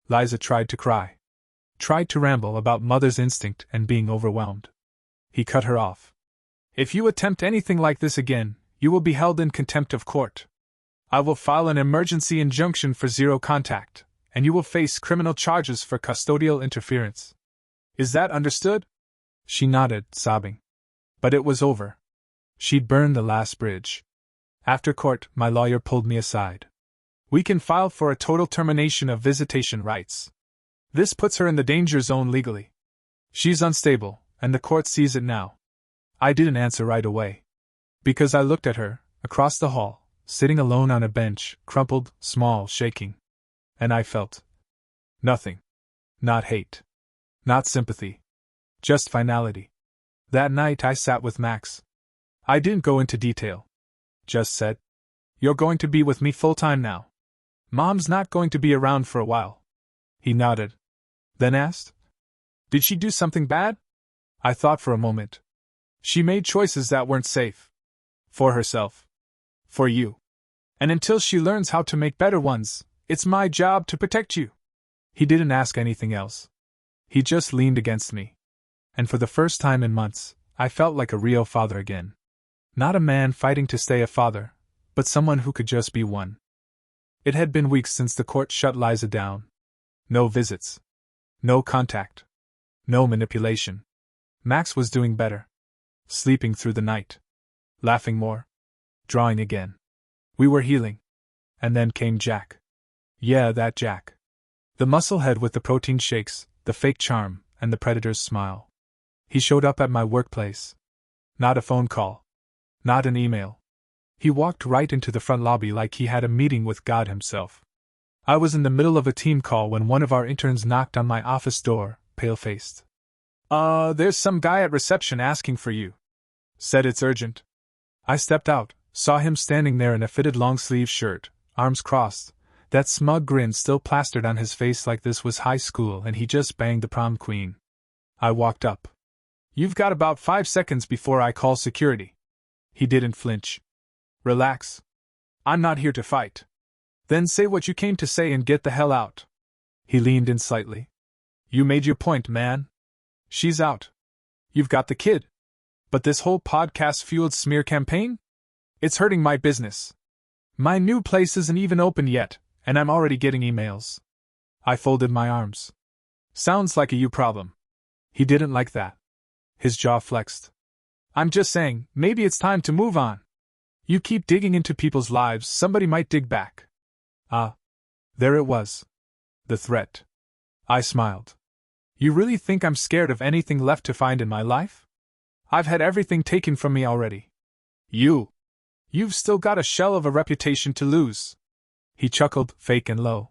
Liza tried to cry. Tried to ramble about mother's instinct and being overwhelmed. He cut her off. If you attempt anything like this again, you will be held in contempt of court. I will file an emergency injunction for zero contact, and you will face criminal charges for custodial interference. Is that understood? She nodded, sobbing. But it was over. She'd burned the last bridge. After court, my lawyer pulled me aside. We can file for a total termination of visitation rights. This puts her in the danger zone legally. She's unstable, and the court sees it now. I didn't answer right away. Because I looked at her, across the hall, sitting alone on a bench, crumpled, small, shaking. And I felt nothing. Not hate. Not sympathy. Just finality. That night I sat with Max. I didn't go into detail. Just said, you're going to be with me full-time now. Mom's not going to be around for a while. He nodded. Then asked, did she do something bad? I thought for a moment. She made choices that weren't safe. For herself. For you. And until she learns how to make better ones, it's my job to protect you. He didn't ask anything else. He just leaned against me. And for the first time in months, I felt like a real father again. Not a man fighting to stay a father, but someone who could just be one. It had been weeks since the court shut Liza down. No visits. No contact. No manipulation. Max was doing better. Sleeping through the night. Laughing more. Drawing again. We were healing. And then came Jack. Yeah, that Jack. The musclehead with the protein shakes, the fake charm, and the predator's smile. He showed up at my workplace. Not a phone call. Not an email. He walked right into the front lobby like he had a meeting with God himself. I was in the middle of a team call when one of our interns knocked on my office door, pale-faced. There's some guy at reception asking for you. Said it's urgent. I stepped out, saw him standing there in a fitted long-sleeve shirt, arms crossed, that smug grin still plastered on his face like this was high school and he just banged the prom queen. I walked up. You've got about 5 seconds before I call security. He didn't flinch. Relax. I'm not here to fight. Then say what you came to say and get the hell out. He leaned in slightly. You made your point, man. She's out. You've got the kid. But this whole podcast-fueled smear campaign? It's hurting my business. My new place isn't even open yet, and I'm already getting emails. I folded my arms. Sounds like a you problem. He didn't like that. His jaw flexed. I'm just saying, maybe it's time to move on. You keep digging into people's lives, somebody might dig back. There it was. The threat. I smiled. You really think I'm scared of anything left to find in my life? I've had everything taken from me already. You've still got a shell of a reputation to lose. He chuckled, fake and low.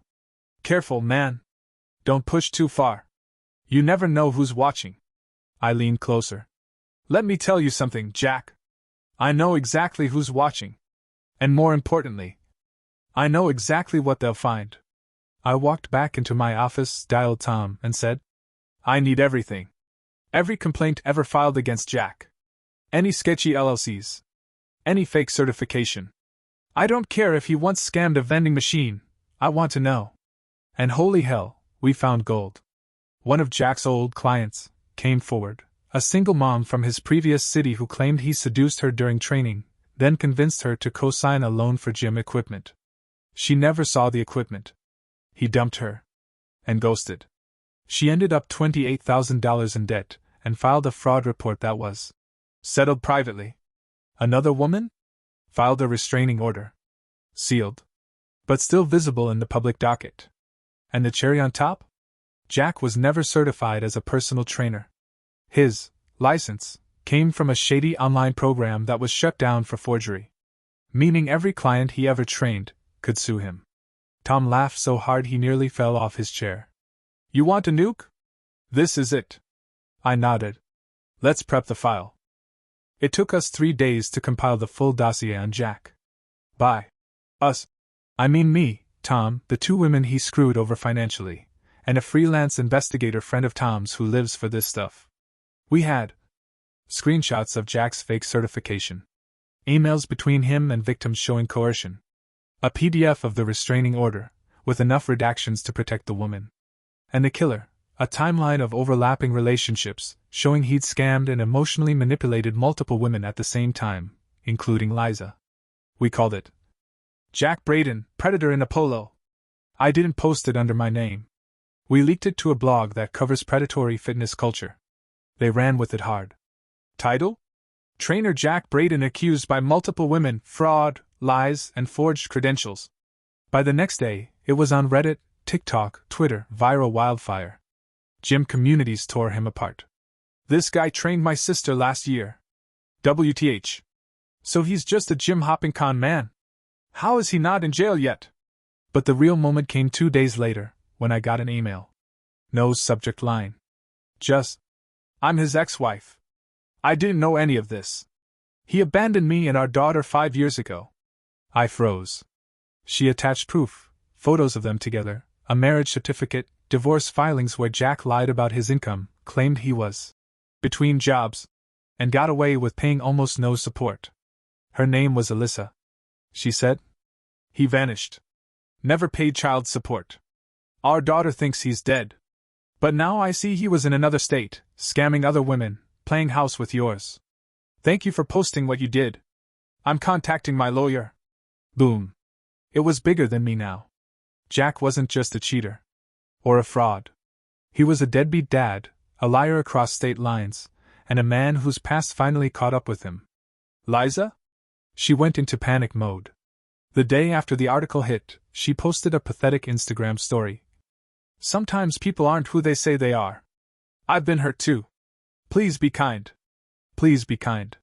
Careful, man. Don't push too far. You never know who's watching. I leaned closer. Let me tell you something, Jack. I know exactly who's watching. And more importantly, I know exactly what they'll find. I walked back into my office, dialed Tom, and said, I need everything. Every complaint ever filed against Jack. Any sketchy LLCs. Any fake certification. I don't care if he once scammed a vending machine, I want to know. And holy hell, we found gold. One of Jack's old clients came forward, a single mom from his previous city who claimed he seduced her during training, then convinced her to co-sign a loan for gym equipment. She never saw the equipment. He dumped her. And ghosted. She ended up $28,000 in debt, and filed a fraud report that was settled privately. Another woman? Filed a restraining order. Sealed. But still visible in the public docket. And the cherry on top? Jack was never certified as a personal trainer. His license came from a shady online program that was shut down for forgery. Meaning every client he ever trained could sue him. Tom laughed so hard he nearly fell off his chair. You want a nuke? This is it. I nodded. Let's prep the file. It took us 3 days to compile the full dossier on Jack. By us, I mean me, Tom, the 2 women he screwed over financially, and a freelance investigator friend of Tom's who lives for this stuff. We had screenshots of Jack's fake certification, emails between him and victims showing coercion, a PDF of the restraining order, with enough redactions to protect the woman, and the killer, a timeline of overlapping relationships, showing he'd scammed and emotionally manipulated multiple women at the same time, including Liza. We called it Jack Braden, Predator in a Polo. I didn't post it under my name. We leaked it to a blog that covers predatory fitness culture. They ran with it hard. Title? Trainer Jack Braden accused by multiple women, fraud, lies, and forged credentials. By the next day, it was on Reddit, TikTok, Twitter, viral wildfire. Gym communities tore him apart. This guy trained my sister last year. WTH. So he's just a gym-hopping con man. How is he not in jail yet? But the real moment came 2 days later, when I got an email. No subject line. Just, I'm his ex-wife. I didn't know any of this. He abandoned me and our daughter 5 years ago. I froze. She attached proof, photos of them together, a marriage certificate, divorce filings where Jack lied about his income, claimed he was between jobs, and got away with paying almost no support. Her name was Alyssa. She said. He vanished. Never paid child support. Our daughter thinks he's dead. But now I see he was in another state, scamming other women, playing house with yours. Thank you for posting what you did. I'm contacting my lawyer. Boom. It was bigger than me now. Jack wasn't just a cheater. Or a fraud. He was a deadbeat dad, a liar across state lines, and a man whose past finally caught up with him. Liza? She went into panic mode. The day after the article hit, she posted a pathetic Instagram story. Sometimes people aren't who they say they are. I've been hurt too. Please be kind. Please be kind.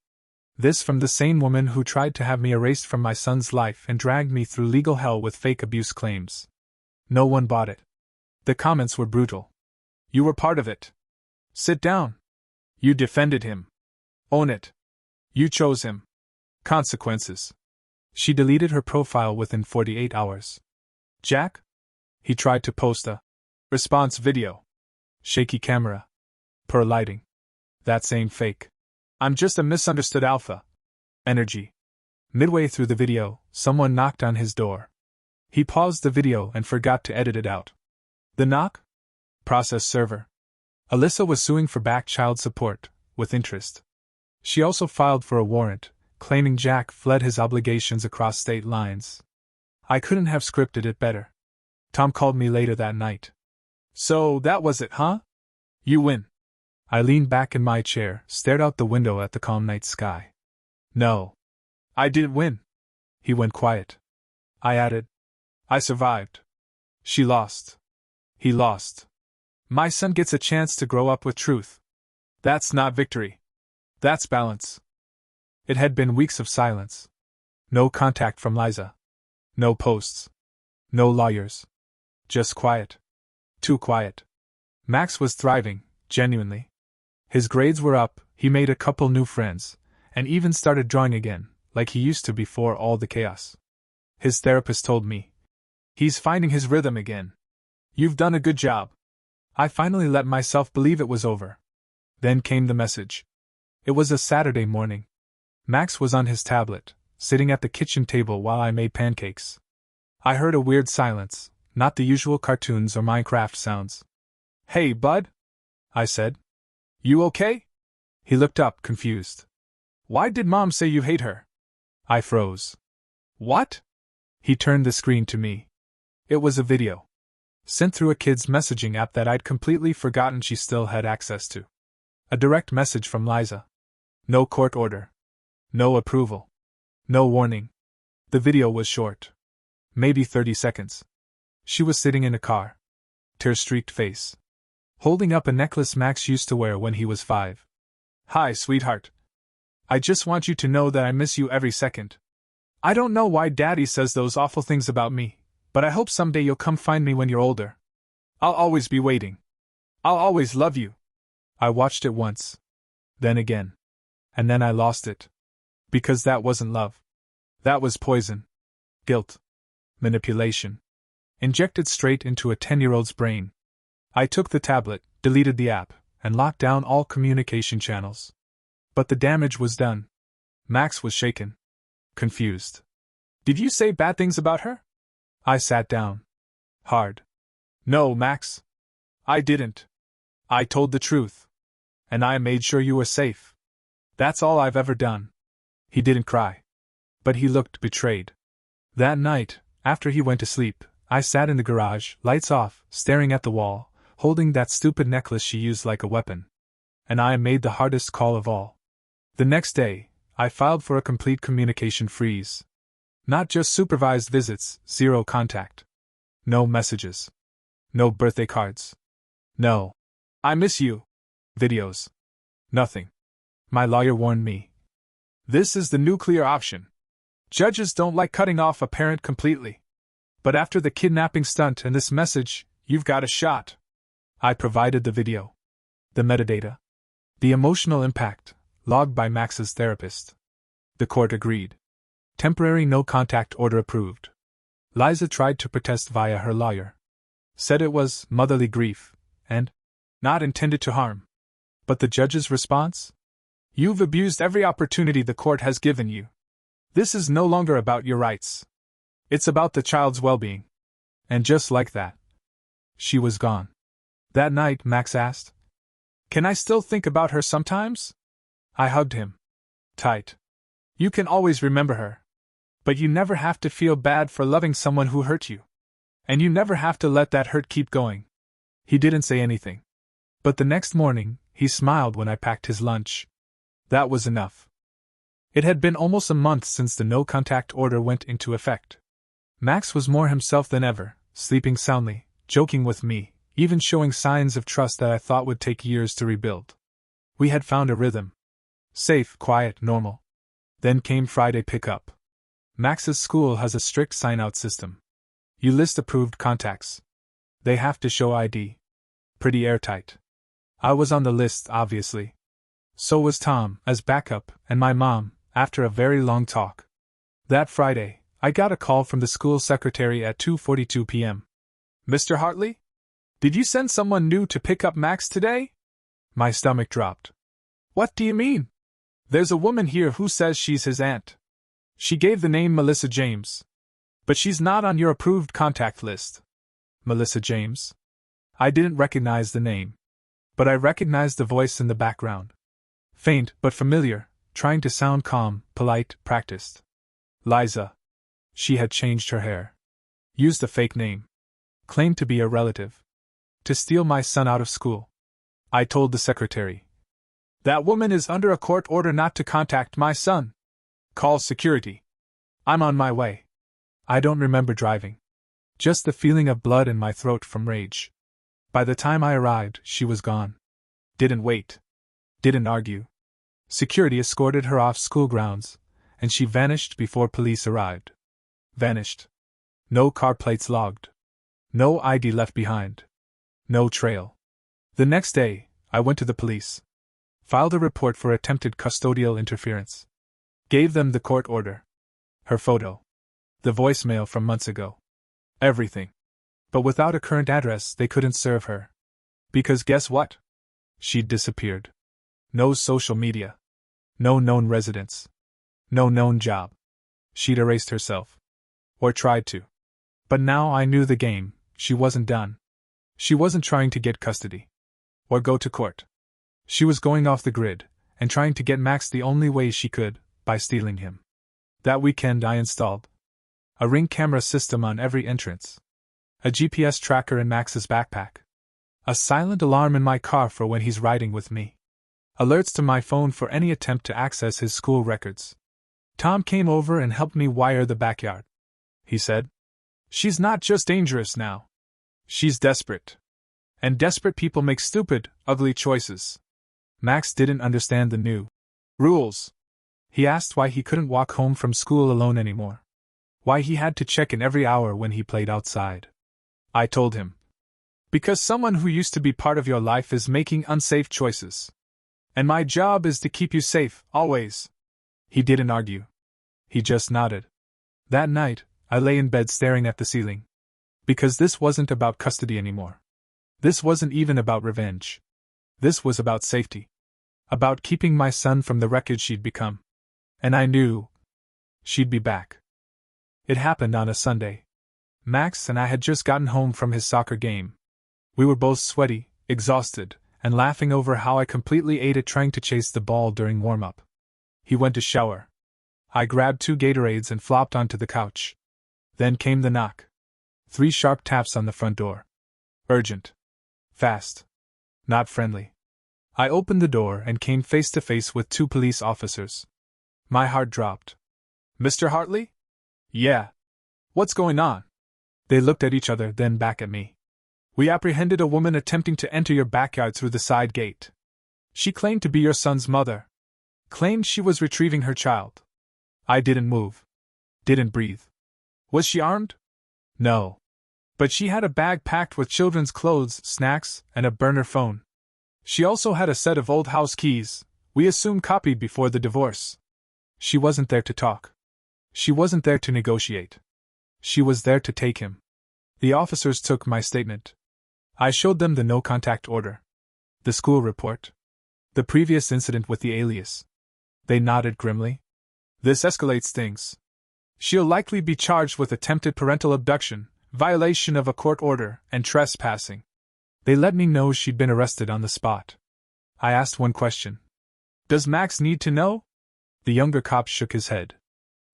This from the same woman who tried to have me erased from my son's life and dragged me through legal hell with fake abuse claims. No one bought it. The comments were brutal. You were part of it. Sit down. You defended him. Own it. You chose him. Consequences. She deleted her profile within 48 hours. Jack? He tried to post a response video. Shaky camera. Poor lighting. That same fake. I'm just a misunderstood alpha. Energy. Midway through the video, someone knocked on his door. He paused the video and forgot to edit it out. The knock? Process server. Alyssa was suing for back child support, with interest. She also filed for a warrant, claiming Jack fled his obligations across state lines. I couldn't have scripted it better. Tom called me later that night. So that was it, huh? You win. I leaned back in my chair, stared out the window at the calm night sky. No. I didn't win. He went quiet. I added. I survived. She lost. He lost. My son gets a chance to grow up with truth. That's not victory. That's balance. It had been weeks of silence. No contact from Liza. No posts. No lawyers. Just quiet. Too quiet. Max was thriving, genuinely. His grades were up, he made a couple new friends, and even started drawing again, like he used to before all the chaos. His therapist told me. He's finding his rhythm again. You've done a good job. I finally let myself believe it was over. Then came the message. It was a Saturday morning. Max was on his tablet, sitting at the kitchen table while I made pancakes. I heard a weird silence, not the usual cartoons or Minecraft sounds. Hey, bud? I said. You okay? He looked up, confused. Why did Mom say you hate her? I froze. What? He turned the screen to me. It was a video. Sent through a kid's messaging app that I'd completely forgotten she still had access to. A direct message from Liza. No court order. No approval. No warning. The video was short. Maybe 30 seconds. She was sitting in a car. Tear-streaked face. Holding up a necklace Max used to wear when he was 5. Hi, sweetheart. I just want you to know that I miss you every second. I don't know why Daddy says those awful things about me, but I hope someday you'll come find me when you're older. I'll always be waiting. I'll always love you. I watched it once. Then again. And then I lost it. Because that wasn't love. That was poison. Guilt. Manipulation. Injected straight into a 10-year-old's brain. I took the tablet, deleted the app, and locked down all communication channels. But the damage was done. Max was shaken. Confused. Did you say bad things about her? I sat down. Hard. No, Max. I didn't. I told the truth. And I made sure you were safe. That's all I've ever done. He didn't cry. But he looked betrayed. That night, after he went to sleep, I sat in the garage, lights off, staring at the wall, holding that stupid necklace she used like a weapon. And I made the hardest call of all. The next day, I filed for a complete communication freeze. Not just supervised visits, zero contact. No messages. No birthday cards. No. I miss you. Videos. Nothing. My lawyer warned me. This is the nuclear option. Judges don't like cutting off a parent completely. But after the kidnapping stunt and this message, you've got a shot. I provided the video. The metadata. The emotional impact, logged by Max's therapist. The court agreed. Temporary no-contact order approved. Liza tried to protest via her lawyer. Said it was motherly grief, and not intended to harm. But the judge's response? You've abused every opportunity the court has given you. This is no longer about your rights. It's about the child's well-being. And just like that, she was gone. That night, Max asked, Can I still think about her sometimes? I hugged him. Tight. You can always remember her. But you never have to feel bad for loving someone who hurt you. And you never have to let that hurt keep going. He didn't say anything. But the next morning, he smiled when I packed his lunch. That was enough. It had been almost a month since the no-contact order went into effect. Max was more himself than ever, sleeping soundly, joking with me, even showing signs of trust that I thought would take years to rebuild. We had found a rhythm. Safe, quiet, normal. Then came Friday pickup. Max's school has a strict sign-out system. You list approved contacts. They have to show ID. Pretty airtight. I was on the list, obviously. So was Tom, as backup, and my mom, after a very long talk. That Friday, I got a call from the school secretary at 2:42 p.m. Mr. Hartley? Did you send someone new to pick up Max today? My stomach dropped. What do you mean? There's a woman here who says she's his aunt. She gave the name Melissa James. But she's not on your approved contact list. Melissa James? I didn't recognize the name. But I recognized the voice in the background. Faint, but familiar, trying to sound calm, polite, practiced. Liza. She had changed her hair. Used a fake name. Claimed to be a relative. To steal my son out of school. I told the secretary. That woman is under a court order not to contact my son. Call security. I'm on my way. I don't remember driving. Just the feeling of blood in my throat from rage. By the time I arrived, she was gone. Didn't wait. Didn't argue. Security escorted her off school grounds, and she vanished before police arrived. Vanished. No car plates logged. No ID left behind. No trail. The next day, I went to the police. Filed a report for attempted custodial interference. Gave them the court order. Her photo. The voicemail from months ago. Everything. But without a current address, they couldn't serve her. Because guess what? She'd disappeared. No social media. No known residence. No known job. She'd erased herself. Or tried to. But now I knew the game. She wasn't done. She wasn't trying to get custody. Or go to court. She was going off the grid, and trying to get Max the only way she could, by stealing him. That weekend I installed a Ring camera system on every entrance. A GPS tracker in Max's backpack. A silent alarm in my car for when he's riding with me. Alerts to my phone for any attempt to access his school records. Tom came over and helped me wire the backyard. He said, "She's not just dangerous now. She's desperate. And desperate people make stupid, ugly choices." Max didn't understand the new rules. He asked why he couldn't walk home from school alone anymore. Why he had to check in every hour when he played outside. I told him. Because someone who used to be part of your life is making unsafe choices. And my job is to keep you safe, always. He didn't argue. He just nodded. That night, I lay in bed staring at the ceiling. Because this wasn't about custody anymore. This wasn't even about revenge. This was about safety. About keeping my son from the wreckage she'd become. And I knew she'd be back. It happened on a Sunday. Max and I had just gotten home from his soccer game. We were both sweaty, exhausted, and laughing over how I completely ate it trying to chase the ball during warm-up. He went to shower. I grabbed 2 Gatorades and flopped onto the couch. Then came the knock. 3 sharp taps on the front door. Urgent. Fast. Not friendly. I opened the door and came face to face with 2 police officers. My heart dropped. "Mr. Hartley?" "Yeah." "What's going on?" They looked at each other, then back at me. "We apprehended a woman attempting to enter your backyard through the side gate. She claimed to be your son's mother. Claimed she was retrieving her child." I didn't move. Didn't breathe. "Was she armed?" "No. But she had a bag packed with children's clothes, snacks, and a burner phone. She also had a set of old house keys, we assume copied before the divorce. She wasn't there to talk. She wasn't there to negotiate. She was there to take him." The officers took my statement. I showed them the no-contact order. The school report. The previous incident with the alias. They nodded grimly. "This escalates things. She'll likely be charged with attempted parental abduction, violation of a court order, and trespassing." They let me know she'd been arrested on the spot. I asked one question. Does Max need to know? The younger cop shook his head.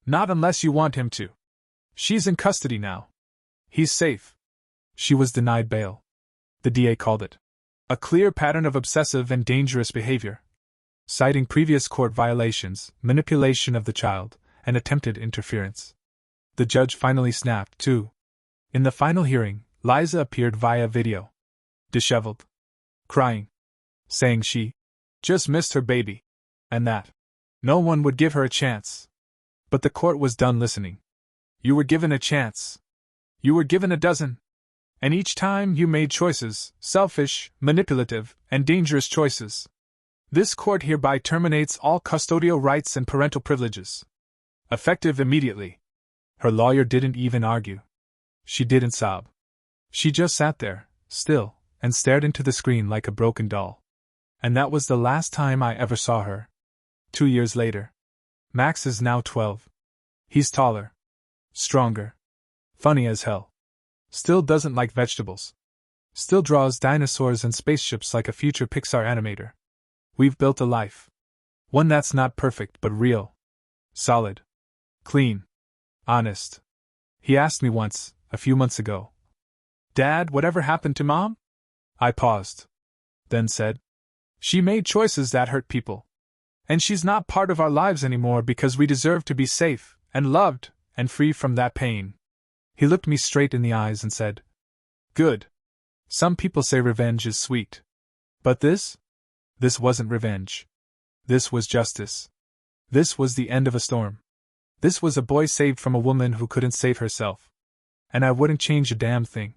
Not unless you want him to. She's in custody now. He's safe. She was denied bail. The DA called it a clear pattern of obsessive and dangerous behavior, citing previous court violations, manipulation of the child, and attempted interference. The judge finally snapped, too. In the final hearing, Liza appeared via video. Disheveled. Crying. Saying she just missed her baby. And that no one would give her a chance. But the court was done listening. You were given a chance. You were given a dozen. And each time you made choices, selfish, manipulative, and dangerous choices. This court hereby terminates all custodial rights and parental privileges. Effective immediately. Her lawyer didn't even argue. She didn't sob. She just sat there, still, and stared into the screen like a broken doll. And that was the last time I ever saw her. 2 years later. Max is now 12. He's taller. Stronger. Funny as hell. Still doesn't like vegetables. Still draws dinosaurs and spaceships like a future Pixar animator. We've built a life. One that's not perfect but real. Solid. Clean. Honest. He asked me once, a few months ago, Dad, whatever happened to Mom? I paused. Then said, she made choices that hurt people. And she's not part of our lives anymore because we deserve to be safe, and loved, and free from that pain. He looked me straight in the eyes and said, good. Some people say revenge is sweet. But this wasn't revenge. This was justice. This was the end of a storm. This was a boy saved from a woman who couldn't save herself. And I wouldn't change a damn thing.